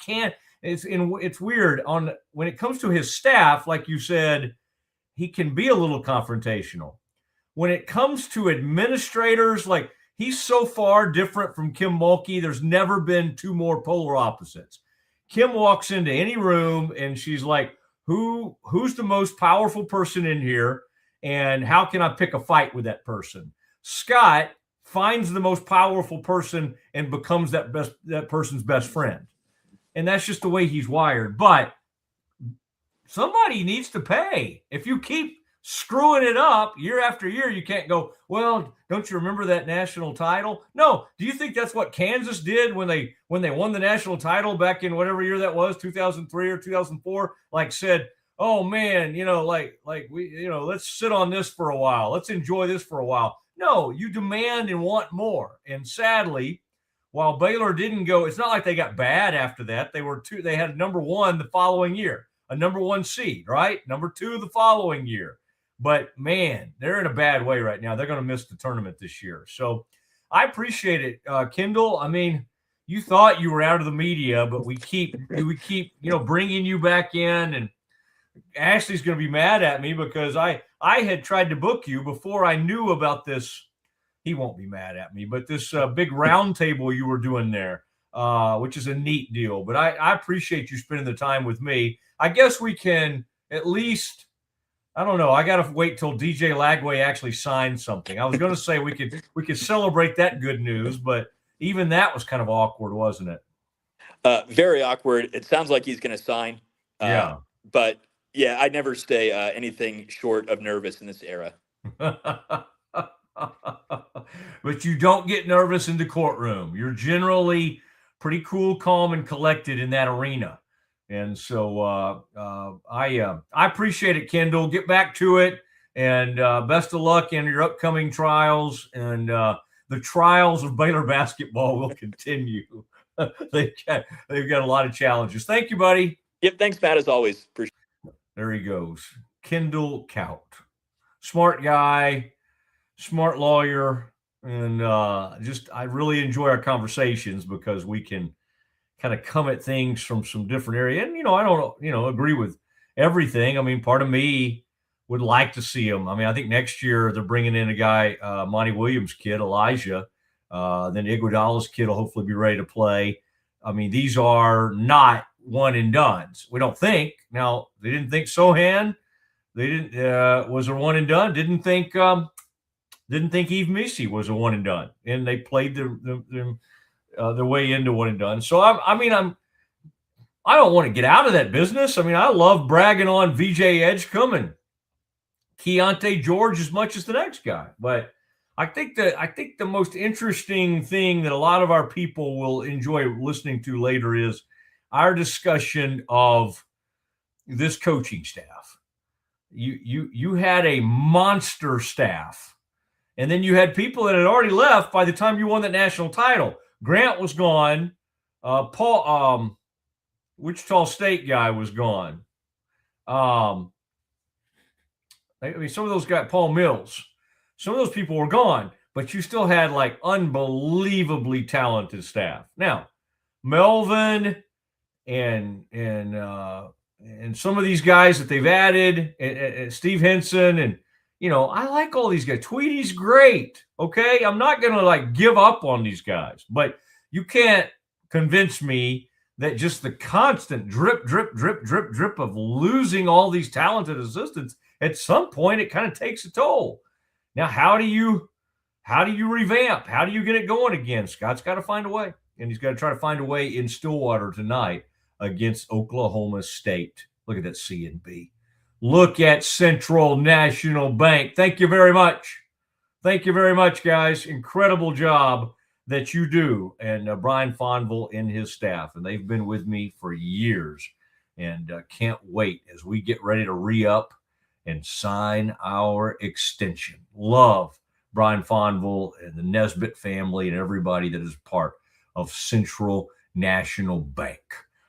can't. It's weird when it comes to his staff, like you said, he can be a little confrontational. When it comes to administrators, like he's so far different from Kim Mulkey, there's never been two more polar opposites. Kim walks into any room and she's like, who's the most powerful person in here? And how can I pick a fight with that person? Scott finds the most powerful person and becomes that person's best friend. And that's just the way he's wired. But somebody needs to pay. If you keep screwing it up year after year, you can't go, well, don't you remember that national title? No. Do you think that's what Kansas did when they won the national title back in whatever year that was, 2003 or 2004? Like said, oh man, like we, let's sit on this for a while. Let's enjoy this for a while. No, you demand and want more. And sadly, while Baylor didn't go, it's not like they got bad after that. They had number one the following year, a number one seed, right? Number two the following year. But man, they're in a bad way right now. They're going to miss the tournament this year. So I appreciate it, Kendall. I mean, you thought you were out of the media, but we keep bringing you back in, and Ashley's going to be mad at me because I had tried to book you before I knew about this. He won't be mad at me, but this big round table you were doing there, which is a neat deal. But I appreciate you spending the time with me. I guess we can at least, I don't know. I got to wait till DJ Lagway actually signs something. I was going to say we could celebrate that good news, but even that was kind of awkward, wasn't it? Very awkward. It sounds like he's going to sign. Yeah. But yeah, I never stay anything short of nervous in this era. But you don't get nervous in the courtroom. You're generally pretty cool, calm, and collected in that arena. And so I appreciate it, Kendall. Get back to it, and best of luck in your upcoming trials. And the trials of Baylor basketball will continue. They've got a lot of challenges. Thank you, buddy. Yep, thanks, Matt, as always. Appreciate it. There he goes. Kendall Kaut. Smart guy, smart lawyer, and I really enjoy our conversations because we can kind of come at things from some different area. And, I don't, agree with everything. I mean, part of me would like to see him. I mean, I think next year they're bringing in a guy, Monty Williams' kid, Elijah. Then Iguodala's kid will hopefully be ready to play. I mean, these are not one and dones. We don't think. Now, they didn't think Sohan. They didn't was a one and done. Didn't think Eve Missy was a one and done. And they played their way into one and done. So I don't want to get out of that business. I mean, I love bragging on VJ Edgecombe and Keontae George as much as the next guy. But I think the most interesting thing that a lot of our people will enjoy listening to later is our discussion of this coaching staff. You had a monster staff, and then you had people that had already left by the time you won that national title. Grant was gone. Wichita State guy was gone. I mean, some of those guys, Paul Mills, some of those people were gone, but you still had like unbelievably talented staff. Now, Melvin and some of these guys that they've added, and Steve Henson, and I like all these guys. Tweety's great. Okay, I'm not gonna give up on these guys, but you can't convince me that just the constant drip of losing all these talented assistants, at some point it kind of takes a toll. Now, how do you revamp? How do you get it going again? Scott's got to find a way, and he's got to try to find a way in Stillwater tonight against Oklahoma State. Look at that C&B. Look at Central National Bank. Thank you very much. Thank you very much, guys. Incredible job that you do. And Brian Fonville and his staff, and they've been with me for years, and can't wait as we get ready to re-up and sign our extension. Love Brian Fonville and the Nesbitt family and everybody that is part of Central National Bank.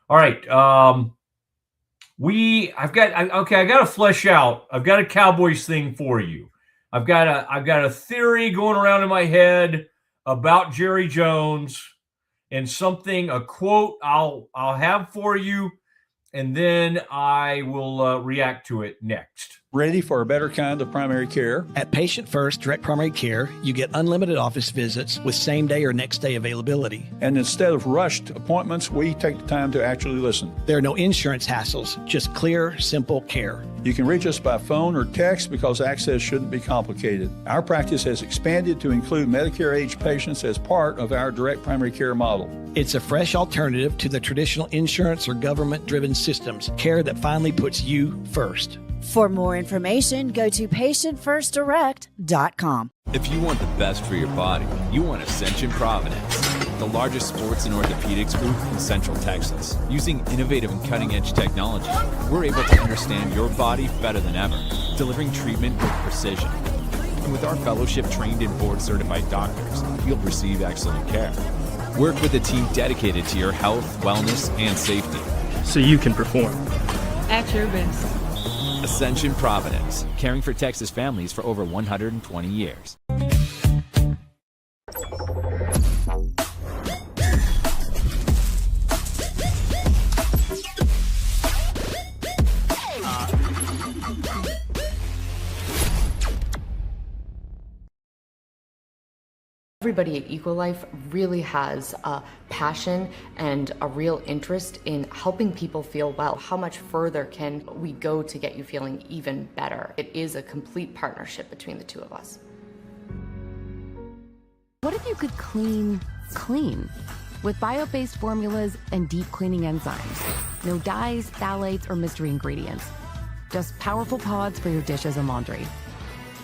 All right. I got to flesh out. I've got a Cowboys thing for you. I've got a theory going around in my head about Jerry Jones and a quote I'll have for you, and then I will react to it next. Ready for a better kind of primary care? At Patient First Direct Primary Care, you get unlimited office visits with same-day or next-day availability. And instead of rushed appointments, we take the time to actually listen. There are no insurance hassles, just clear, simple care. You can reach us by phone or text because access shouldn't be complicated. Our practice has expanded to include Medicare-age patients as part of our direct primary care model. It's a fresh alternative to the traditional insurance or government-driven systems, care that finally puts you first. For more information, go to patientfirstdirect.com. If you want the best for your body, you want Ascension Providence, the largest sports and orthopedics group in Central Texas. Using innovative and cutting-edge technology, we're able to understand your body better than ever, delivering treatment with precision. And with our fellowship-trained and board-certified doctors, you'll receive excellent care. Work with a team dedicated to your health, wellness, and safety. So you can perform. At your best. Ascension Providence, caring for Texas families for over 120 years. Everybody at Equalife really has a passion and a real interest in helping people feel well. How much further can we go to get you feeling even better? It is a complete partnership between the two of us. What if you could clean clean? With bio-based formulas and deep cleaning enzymes. No dyes, phthalates, or mystery ingredients. Just powerful pods for your dishes and laundry.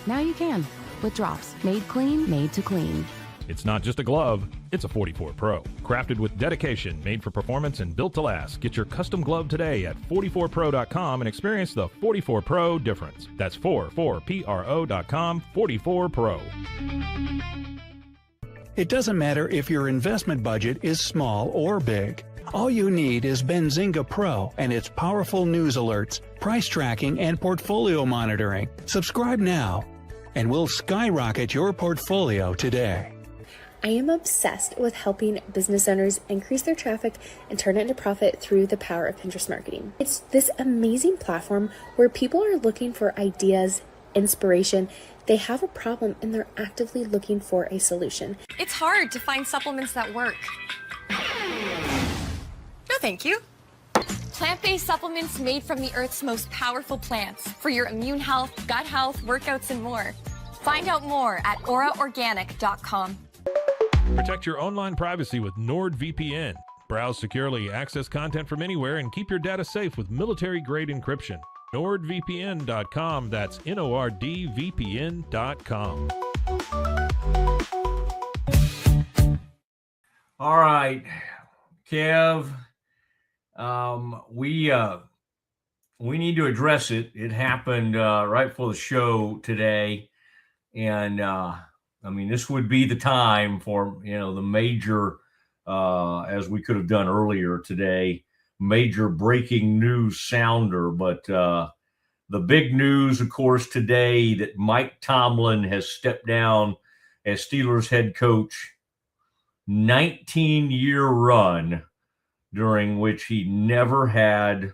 Now you can, with drops. Made clean, made to clean. It's not just a glove, it's a 44 Pro. Crafted with dedication, made for performance, and built to last. Get your custom glove today at 44pro.com and experience the 44 Pro difference. That's 44pro.com, 44 Pro. It doesn't matter if your investment budget is small or big. All you need is Benzinga Pro and its powerful news alerts, price tracking, and portfolio monitoring. Subscribe now, and we'll skyrocket your portfolio today. I am obsessed with helping business owners increase their traffic and turn it into profit through the power of Pinterest marketing. It's this amazing platform where people are looking for ideas, inspiration. They have a problem and they're actively looking for a solution. It's hard to find supplements that work. No, thank you. Plant-based supplements made from the Earth's most powerful plants for your immune health, gut health, workouts, and more. Find out more at auraorganic.com. Protect your online privacy with NordVPN. Browse securely, access content from anywhere, and keep your data safe with military-grade encryption. NordVPN.com. That's NordVPN.com. All right, Kev. We need to address it. It happened right before the show today, and this would be the time for the major, as we could have done earlier today, major breaking news sounder. But the big news, of course, today that Mike Tomlin has stepped down as Steelers head coach. 19-year run during which he never had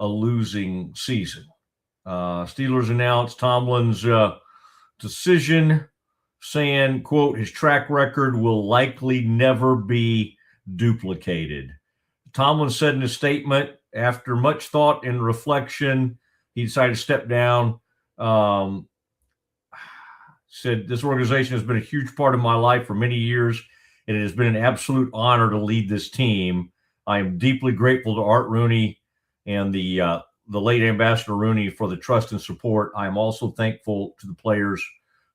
a losing season. Steelers announced Tomlin's decision, saying, quote, his track record will likely never be duplicated. Tomlin said in a statement, after much thought and reflection, he decided to step down. Said, this organization has been a huge part of my life for many years, and it has been an absolute honor to lead this team. I am deeply grateful to Art Rooney and the late Ambassador Rooney for the trust and support. I am also thankful to the players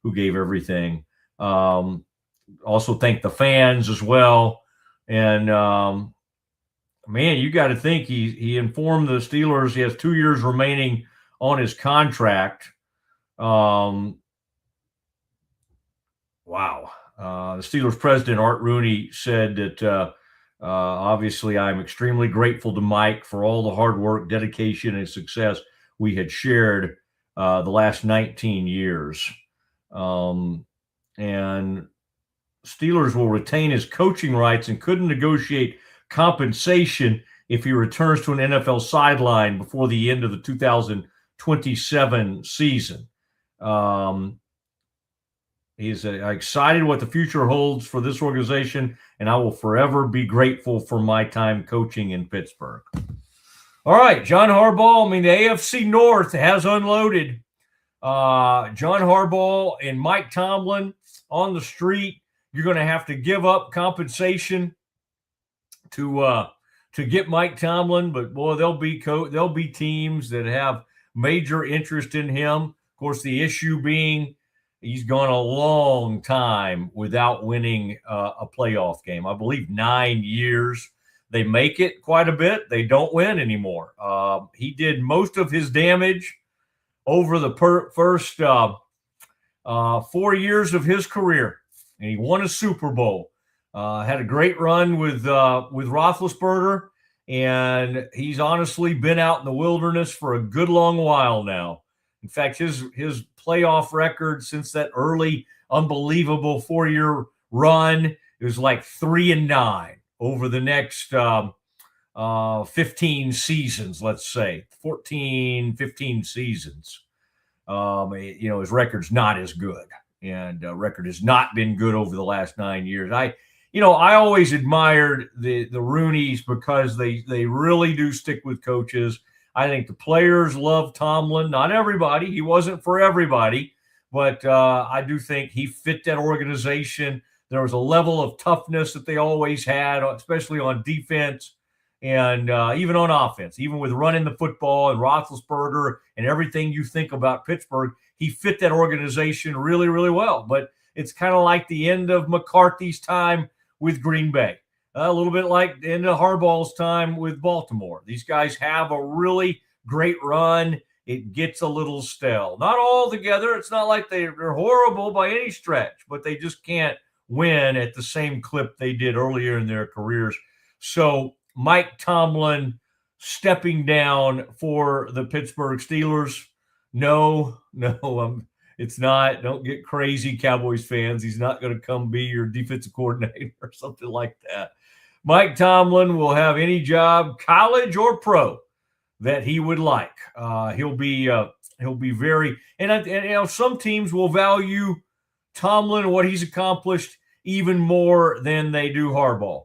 who gave everything. Also thank the fans as well. And man, you got to think he informed the Steelers he has 2 years remaining on his contract. Wow. The Steelers president, Art Rooney, said that Obviously, I'm extremely grateful to Mike for all the hard work, dedication, and success we had shared the last 19 years. And Steelers will retain his coaching rights and couldn't negotiate compensation if he returns to an NFL sideline before the end of the 2027 season. He's excited what the future holds for this organization, and I will forever be grateful for my time coaching in Pittsburgh. All right, John Harbaugh. I mean, the AFC North has unloaded. John Harbaugh and Mike Tomlin on the street. You're going to have to give up compensation to get Mike Tomlin, but boy, there'll be teams that have major interest in him. Of course, the issue being he's gone a long time without winning a playoff game. I believe 9 years. They make it quite a bit. They don't win anymore. He did most of his damage over the first 4 years of his career, and he won a Super Bowl. Had a great run with Roethlisberger, and he's honestly been out in the wilderness for a good long while now. In fact, his playoff record since that early, unbelievable 4-year run, it was like 3-9 over the next 15 seasons, let's say 14, 15 seasons. His record's not as good, and record has not been good over the last 9 years. I always admired the Rooneys because they really do stick with coaches. I think the players love Tomlin. Not everybody. He wasn't for everybody, but I do think he fit that organization. There was a level of toughness that they always had, especially on defense and even on offense, even with running the football and Roethlisberger and everything you think about Pittsburgh. He fit that organization really, really well. But it's kind of like the end of McCarthy's time with Green Bay. A little bit like the end of Harbaugh's time with Baltimore. These guys have a really great run. It gets a little stale. Not all together. It's not like they're horrible by any stretch, but they just can't win at the same clip they did earlier in their careers. So Mike Tomlin stepping down for the Pittsburgh Steelers. No, it's not. Don't get crazy, Cowboys fans. He's not going to come be your defensive coordinator or something like that. Mike Tomlin will have any job, college or pro, that he would like. He'll be very, and some teams will value Tomlin and what he's accomplished even more than they do Harbaugh.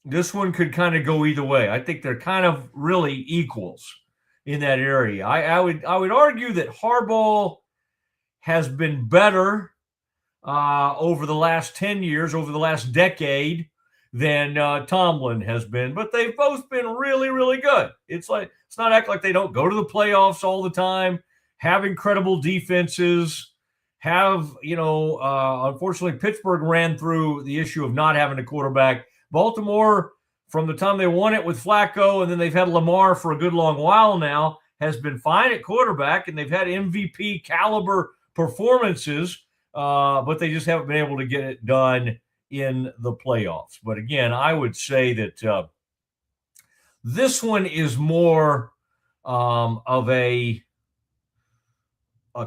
This one could kind of go either way. I think they're kind of really equals in that area. I would argue that Harbaugh has been better over the last 10 years, over the last decade, than Tomlin has been, but they've both been really, really good. It's not act like they don't go to the playoffs all the time, have incredible defenses, unfortunately Pittsburgh ran through the issue of not having a quarterback. Baltimore, from the time they won it with Flacco, and then they've had Lamar for a good long while now, has been fine at quarterback, and they've had MVP caliber performances, but they just haven't been able to get it done in the playoffs. But again, I would say that this one is more of a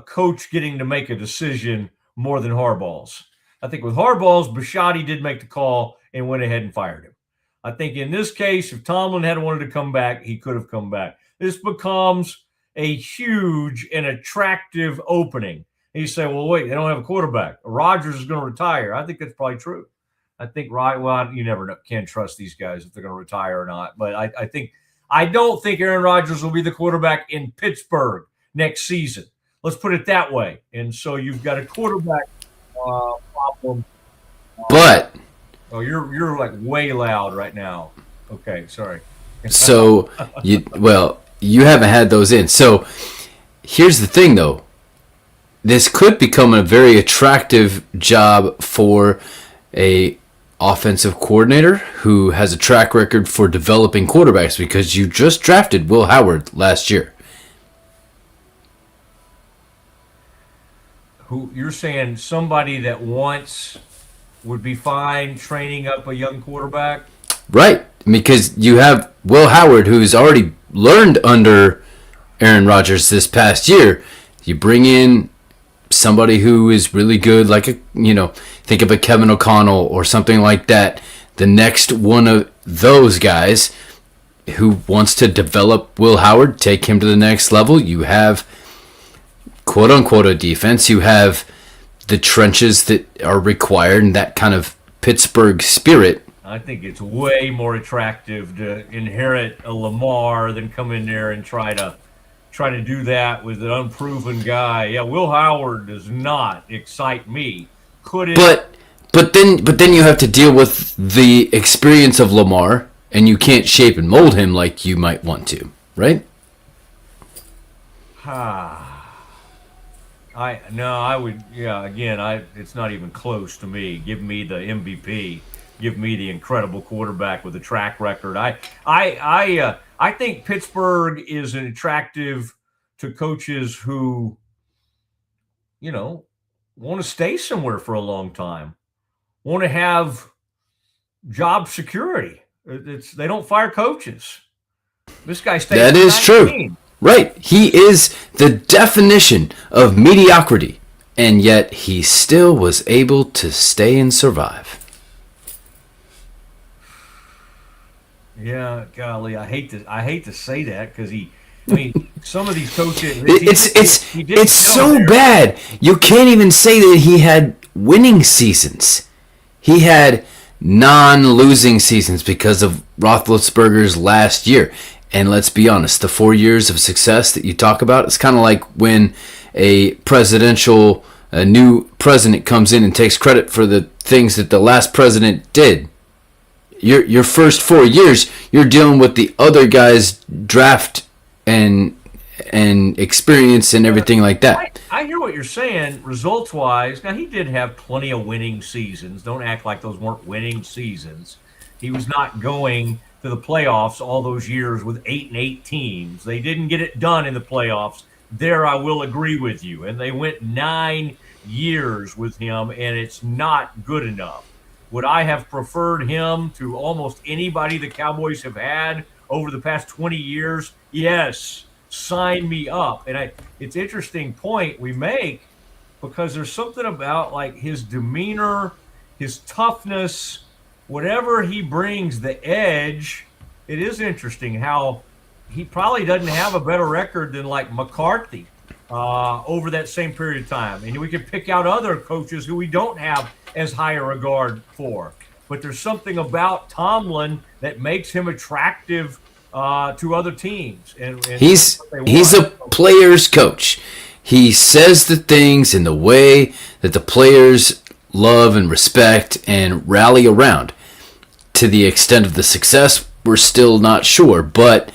coach getting to make a decision more than Harbaugh's. I think with Harbaugh's, Bisciotti did make the call and went ahead and fired him. I think in this case, if Tomlin had wanted to come back, he could have come back. This becomes a huge and attractive opening. And you say, well, wait, they don't have a quarterback. Rodgers is going to retire. I think that's probably true. I think, you never know, can't trust these guys if they're going to retire or not. But I don't think Aaron Rodgers will be the quarterback in Pittsburgh next season. Let's put it that way. And so you've got a quarterback problem. But you're like way loud right now. Okay, sorry. So you haven't had those in. So here's the thing, though. This could become a very attractive job for a offensive coordinator who has a track record for developing quarterbacks, because you just drafted Will Howard last year. Who you're saying somebody that wants would be fine training up a young quarterback. Right, because you have Will Howard, who's already learned under Aaron Rodgers this past year. You bring in somebody who is really good, like think of a Kevin O'Connell or something like that. The next one of those guys who wants to develop Will Howard, take him to the next level. You have quote unquote a defense. You have the trenches that are required and that kind of Pittsburgh spirit. I think it's way more attractive to inherit a Lamar than come in there and try to do that with an unproven guy. Yeah, Will Howard does not excite me. Could it? But then you have to deal with the experience of Lamar, and you can't shape and mold him like you might want to, right? I would. Yeah, again, it's not even close to me. Give me the MVP. Give me the incredible quarterback with a track record. I think Pittsburgh is attractive to coaches who, want to stay somewhere for a long time, want to have job security. They don't fire coaches. This guy stays. That is true. Right. He is the definition of mediocrity, and yet he still was able to stay and survive. Yeah, golly, I hate to say that because some of these coaches. It's so bad. You can't even say that he had winning seasons. He had non-losing seasons because of Roethlisberger's last year. And let's be honest, the 4 years of success that you talk about, it's kind of like when a new president comes in and takes credit for the things that the last president did. Your first 4 years, you're dealing with the other guy's draft and experience and everything like that. I hear what you're saying, results-wise. Now, he did have plenty of winning seasons. Don't act like those weren't winning seasons. He was not going to the playoffs all those years with 8-8 teams. They didn't get it done in the playoffs. There, I will agree with you. And they went 9 years with him, and it's not good enough. Would I have preferred him to almost anybody the Cowboys have had over the past 20 years? Yes. Sign me up. And it's an interesting point we make because there's something about like his demeanor, his toughness, whatever he brings, the edge. It is interesting how he probably doesn't have a better record than like McCarthy over that same period of time. And we could pick out other coaches who we don't have as high a regard for. But there's something about Tomlin that makes him attractive to other teams. And he's a player's coach. He says the things in the way that the players love and respect and rally around. To the extent of the success, we're still not sure. But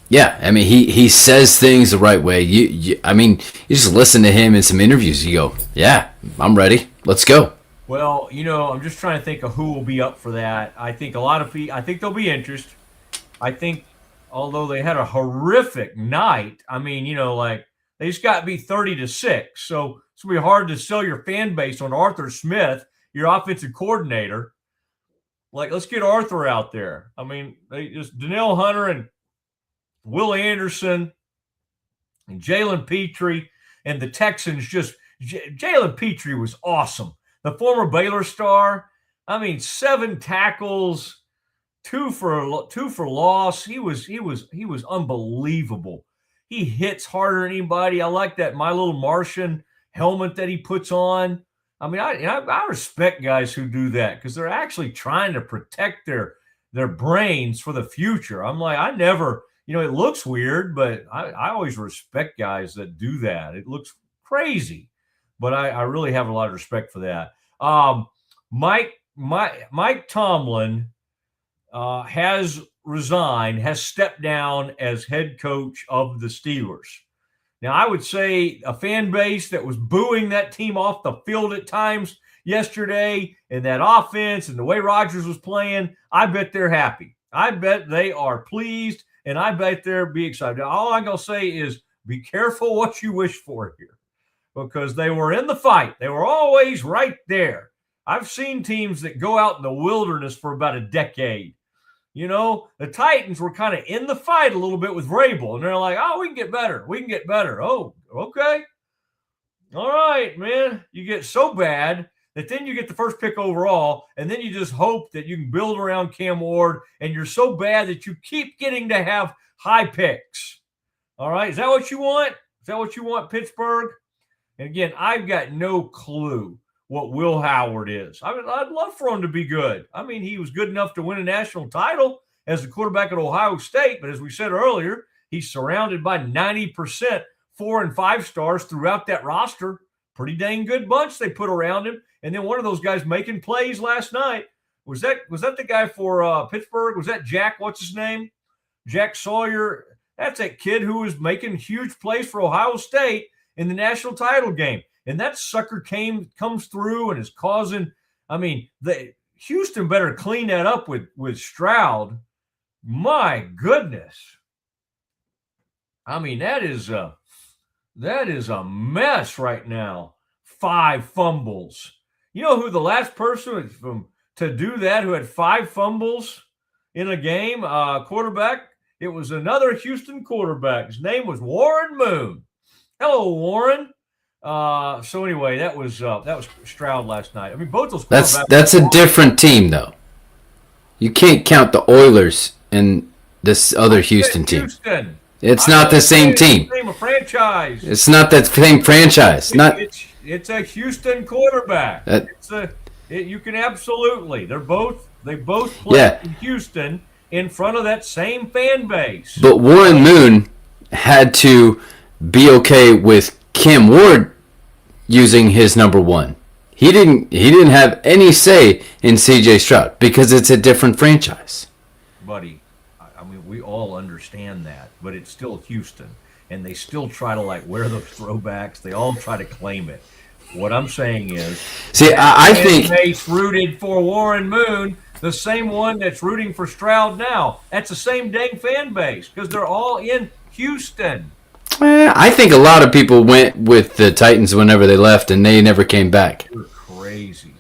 yeah, I mean, he says things the right way. You just listen to him in some interviews. You go, yeah, I'm ready. Let's go. Well, I'm just trying to think of who will be up for that. I think a lot of people. I think there'll be interest. I think, although they had a horrific night, they just got to be 30-6. So it's gonna be hard to sell your fan base on Arthur Smith, your offensive coordinator. Like, let's get Arthur out there. They just Danielle Hunter and Will Anderson and Jalen Petrie and the Texans. Jalen Petrie was awesome. The former Baylor star. 7 tackles. Two for loss. He was unbelievable. He hits harder than anybody. I like that My Little Martian helmet that he puts on. I respect guys who do that because they're actually trying to protect their brains for the future. I never, it looks weird, but I always respect guys that do that. It looks crazy, but I really have a lot of respect for that. Mike Tomlin has resigned, has stepped down as head coach of the Steelers. Now, I would say a fan base that was booing that team off the field at times yesterday and that offense and the way Rodgers was playing, I bet they're happy. I bet they are pleased, and I bet they'll be excited. All I'm going to say is be careful what you wish for here because they were in the fight. They were always right there. I've seen teams that go out in the wilderness for about a decade. You know, the Titans were kind of in the fight a little bit with Vrabel, and they're like, oh, we can get better. We can get better. Oh, okay. All right, man. You get so bad that then you get the first pick overall, and then you just hope that you can build around Cam Ward, and you're so bad that you keep getting to have high picks. All right. Is that what you want? Is that what you want, Pittsburgh? And again, I've got no clue what Will Howard is. I mean, I'd love for him to be good. I mean, he was good enough to win a national title as the quarterback at Ohio State. But as we said earlier, he's surrounded by 90% 4 and 5 stars throughout that roster. Pretty dang good bunch they put around him. And then one of those guys making plays last night. Was that the guy for Pittsburgh? Was that Jack? What's his name? Jack Sawyer. That's that kid who was making huge plays for Ohio State in the national title game. And that sucker comes through and is causing. I mean, Houston better clean that up with Stroud. My goodness. I mean, that is a mess right now. 5 fumbles. You know who the last person to do that who had 5 fumbles in a game? Quarterback. It was another Houston quarterback. His name was Warren Moon. Hello, Warren. So anyway, that was Stroud last night. I mean, both those quarterbacks. That's a different team, though. You can't count the Oilers and this other Houston team. Houston. It's not the same team. It's a franchise. It's not that same franchise. It's a Houston quarterback. You can absolutely. They both play in Houston in front of that same fan base. But Warren Moon had to be okay with Cam Ward using his number 1. He didn't have any say in CJ Stroud because it's a different franchise. Buddy, I mean, we all understand that, but it's still Houston, and they still try to wear those throwbacks. They all try to claim it. What I'm saying is, I think base rooted for Warren Moon, the same one that's rooting for Stroud now. That's the same dang fan base because they're all in Houston. I think a lot of people went with the Titans whenever they left, and they never came back. You're crazy.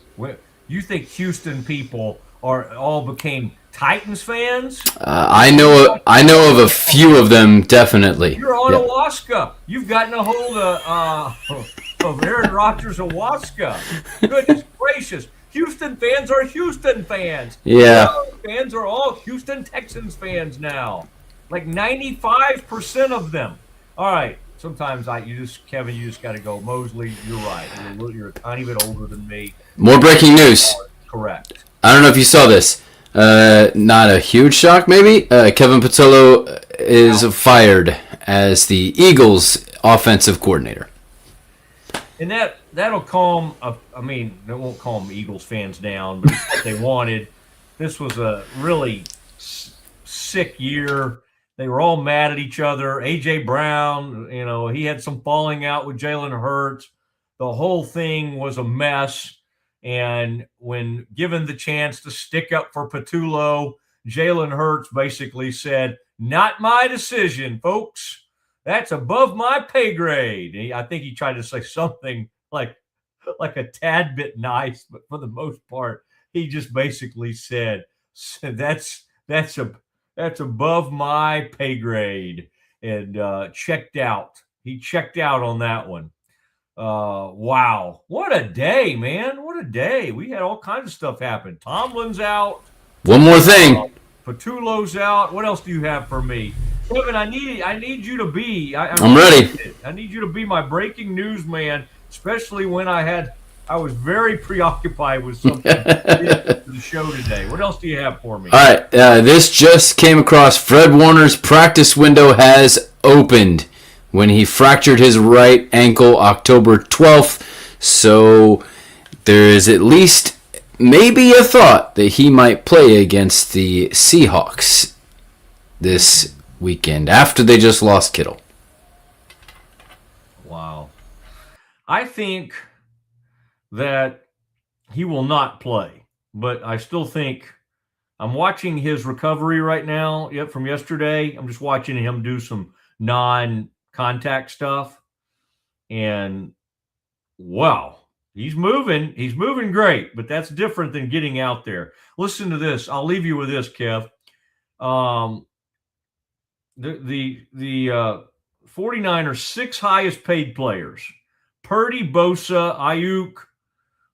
You think Houston people all became Titans fans? I know of a few of them, definitely. You're on Ayahuasca. You've gotten a hold of Aaron Rodgers' Ayahuasca. Goodness gracious. Houston fans are Houston fans. Yeah. Fans are all Houston Texans fans now. Like 95% of them. All right. Sometimes Kevin, you just got to go. Mosley, you're right. You're a tiny bit older than me. More breaking news. Correct. I don't know if you saw this. Not a huge shock, maybe. Kevin Patullo is fired as the Eagles' offensive coordinator. And that'll calm. I mean, it won't calm Eagles fans down, but it's what they wanted. This was a really sick year. They were all mad at each other. A.J. Brown, he had some falling out with Jalen Hurts. The whole thing was a mess. And when given the chance to stick up for Patullo, Jalen Hurts basically said, "Not my decision, folks. That's above my pay grade." I think he tried to say something like a tad bit nice, but for the most part, he just basically said, "That's above my pay grade," and checked out. He checked out on that one. Wow. What a day, man. What a day. We had all kinds of stuff happen. Tomlin's out. One more thing. Patullo's out. What else do you have for me? Kevin, I need you to be. I'm ready. I need you to be my breaking news man, especially when I was very preoccupied with something for the show today. What else do you have for me? All right. This just came across. Fred Warner's practice window has opened when he fractured his right ankle October 12th. So there is at least maybe a thought that he might play against the Seahawks this weekend after they just lost Kittle. Wow. I think that he will not play, but I still think I'm watching his recovery right now from yesterday. I'm just watching him do some non-contact stuff. And wow, He's moving great, but that's different than getting out there. Listen to this. I'll leave you with this, Kev. The 49ers 6 highest paid players: Purdy, Bosa, Ayuk,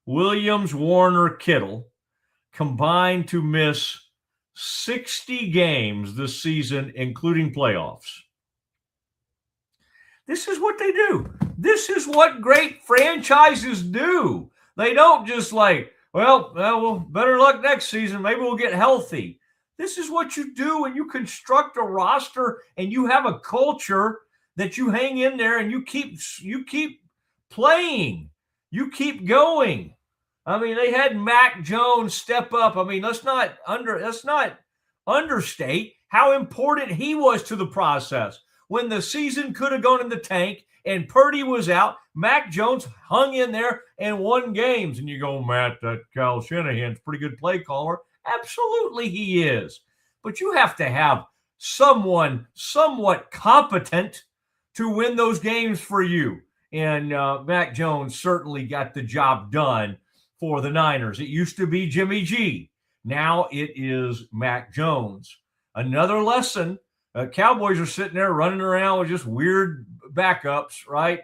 Williams, Warner, Kittle, combined to miss 60 games this season, including playoffs. This is what they do. This is what great franchises do. They don't just like, well, better luck next season. Maybe we'll get healthy. This is what you do when you construct a roster and you have a culture that you hang in there and you keep playing. You keep going. I mean, they had Mac Jones step up. I mean, let's not understate how important he was to the process. When the season could have gone in the tank and Purdy was out, Mac Jones hung in there and won games. And you go, Matt, that Kyle Shanahan's a pretty good play caller. Absolutely he is. But you have to have someone somewhat competent to win those games for you. And Mac Jones certainly got the job done for the Niners. It used to be Jimmy G. Now it is Mac Jones. Another lesson. Cowboys are sitting there running around with just weird backups, right?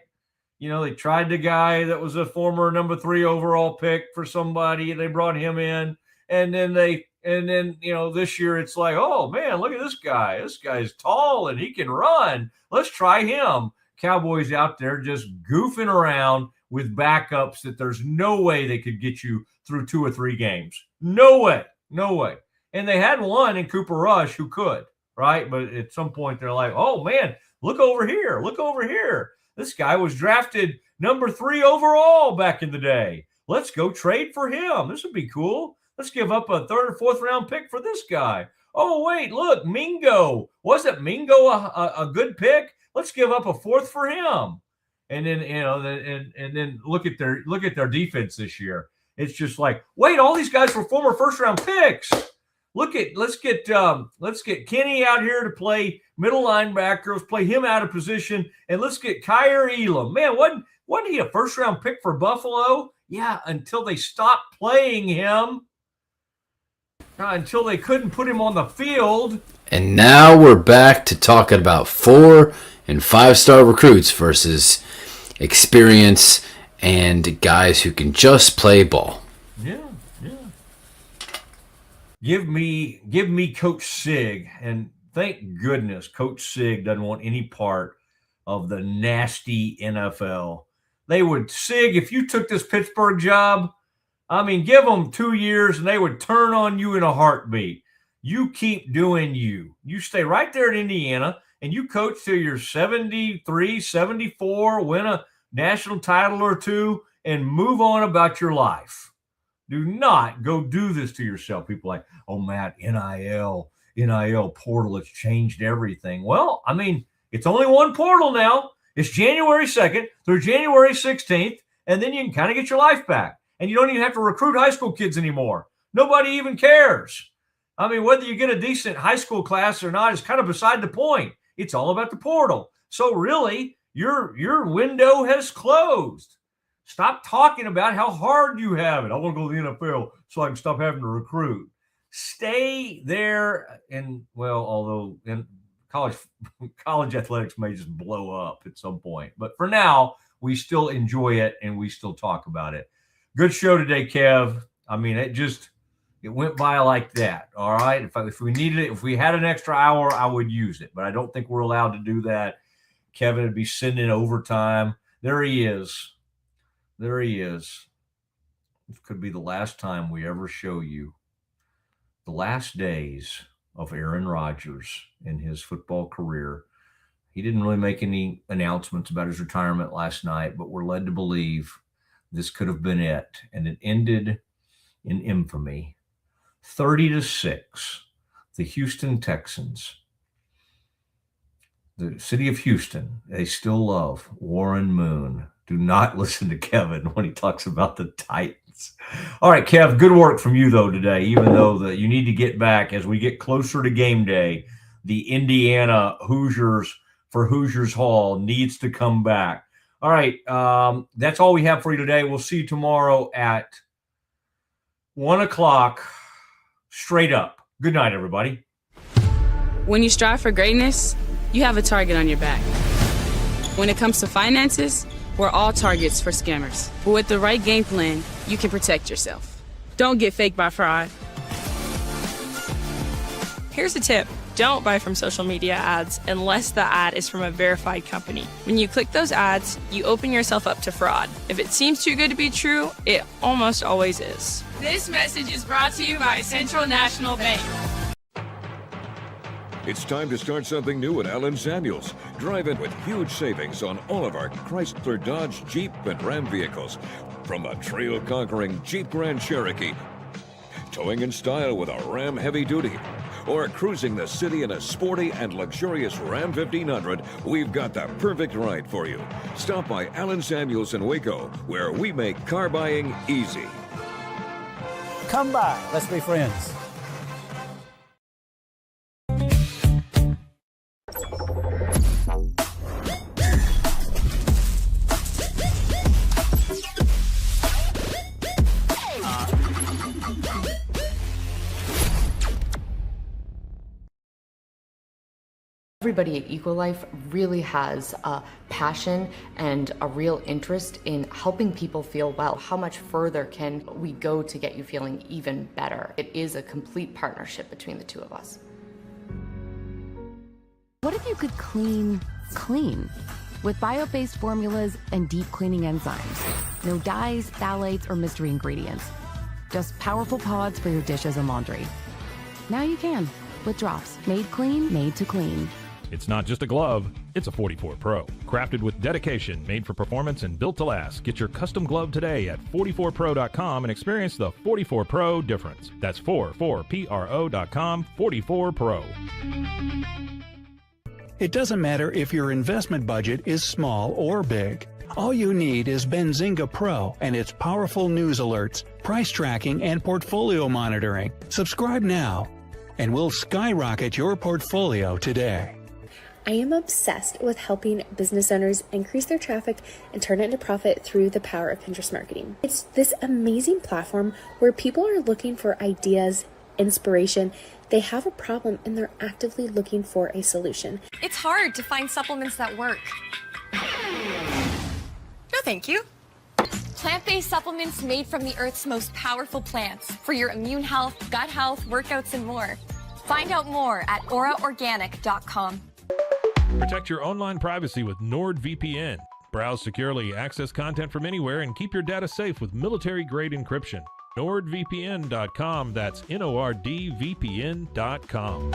You know, they tried the guy that was a former number 3 overall pick for somebody. They brought him in. And then this year it's like, oh, man, look at this guy. This guy's tall and he can run. Let's try him. Cowboys out there just goofing around with backups that there's no way they could get you through 2 or 3 games. No way. And they had one in Cooper Rush who could. Right. But at some point they're like, oh, man, look over here. This guy was drafted number 3 overall back in the day. Let's go trade for him. This would be cool. Let's give up a 3rd or 4th round pick for this guy. Oh, wait, look, Mingo. Wasn't Mingo a good pick? Let's give up a 4th for him. And then, and then look at their defense this year. It's just like, wait, all these guys were former 1st round picks. Let's get Kenny out here to play middle linebacker. Let's play him out of position, and let's get Kyer Elam. Man, wasn't he a 1st round pick for Buffalo? Yeah, until they stopped playing him, until they couldn't put him on the field. And now we're back to talking about 4- and 5-star recruits versus experience and guys who can just play ball. Yeah. Give me Coach Sig, and thank goodness Coach Sig doesn't want any part of the nasty NFL. They would, Sig, if you took this Pittsburgh job, I mean, give them 2 years and they would turn on you in a heartbeat. You keep doing you. You stay right there in Indiana and you coach till you're 73, 74, win a national title or 2, and move on about your life. Do not go do this to yourself. People like, oh, Matt, NIL portal, it's changed everything. Well, I mean, it's only one portal now. It's January 2nd through January 16th, and then you can kind of get your life back. And you don't even have to recruit high school kids anymore. Nobody even cares. I mean, whether you get a decent high school class or not is kind of beside the point. It's all about the portal. So really, your window has closed. Stop talking about how hard you have it. I want to go to the NFL so I can stop having to recruit. Stay there. And, well, although in college athletics may just blow up at some point. But for now, we still enjoy it and we still talk about it. Good show today, Kev. I mean, it went by like that. All right. If we needed it, if we had an extra hour, I would use it. But I don't think we're allowed to do that. Kevin would be sending overtime. There he is. This could be the last time we ever show you the last days of Aaron Rodgers in his football career. He didn't really make any announcements about his retirement last night, but we're led to believe this could have been it. And it ended in infamy. 30-6, the Houston Texans. The city of Houston, they still love Warren Moon. Do not listen to Kevin when he talks about the Titans. All right, Kev, good work from you, though, today, even though you need to get back as we get closer to game day. The Indiana Hoosiers for Hoosiers Hall needs to come back. All right. That's all we have for you today. We'll see you tomorrow at 1 o'clock straight up. Good night, everybody. When you strive for greatness, you have a target on your back. When it comes to finances, we're all targets for scammers. But with the right game plan, you can protect yourself. Don't get faked by fraud. Here's a tip. Don't buy from social media ads unless the ad is from a verified company. When you click those ads, you open yourself up to fraud. If it seems too good to be true, it almost always is. This message is brought to you by Central National Bank. It's time to start something new at Allen Samuels. Drive in with huge savings on all of our Chrysler, Dodge, Jeep, and Ram vehicles. From a trail-conquering Jeep Grand Cherokee, towing in style with a Ram Heavy Duty, or cruising the city in a sporty and luxurious Ram 1500, we've got the perfect ride for you. Stop by Allen Samuels in Waco, where we make car buying easy. Come by. Let's be friends. Everybody at Equalife really has a passion and a real interest in helping people feel well. How much further can we go to get you feeling even better? It is a complete partnership between the two of us. What if you could clean clean? With bio-based formulas and deep cleaning enzymes. No dyes, phthalates, or mystery ingredients. Just powerful pods for your dishes and laundry. Now you can, with drops. Made clean, made to clean. It's not just a glove, it's a 44 Pro. Crafted with dedication, made for performance, and built to last. Get your custom glove today at 44pro.com and experience the 44 Pro difference. That's 44pro.com, 44 Pro. It doesn't matter if your investment budget is small or big. All you need is Benzinga Pro and its powerful news alerts, price tracking, and portfolio monitoring. Subscribe now, and we'll skyrocket your portfolio today. I am obsessed with helping business owners increase their traffic and turn it into profit through the power of Pinterest marketing. It's this amazing platform where people are looking for ideas, inspiration. They have a problem and they're actively looking for a solution. It's hard to find supplements that work. No, thank you. Plant-based supplements made from the Earth's most powerful plants for your immune health, gut health, workouts, and more. Find out more at auraorganic.com. Protect your online privacy with NordVPN. Browse securely, access content from anywhere, and keep your data safe with military-grade encryption. NordVPN.com. That's NORDVPN.com.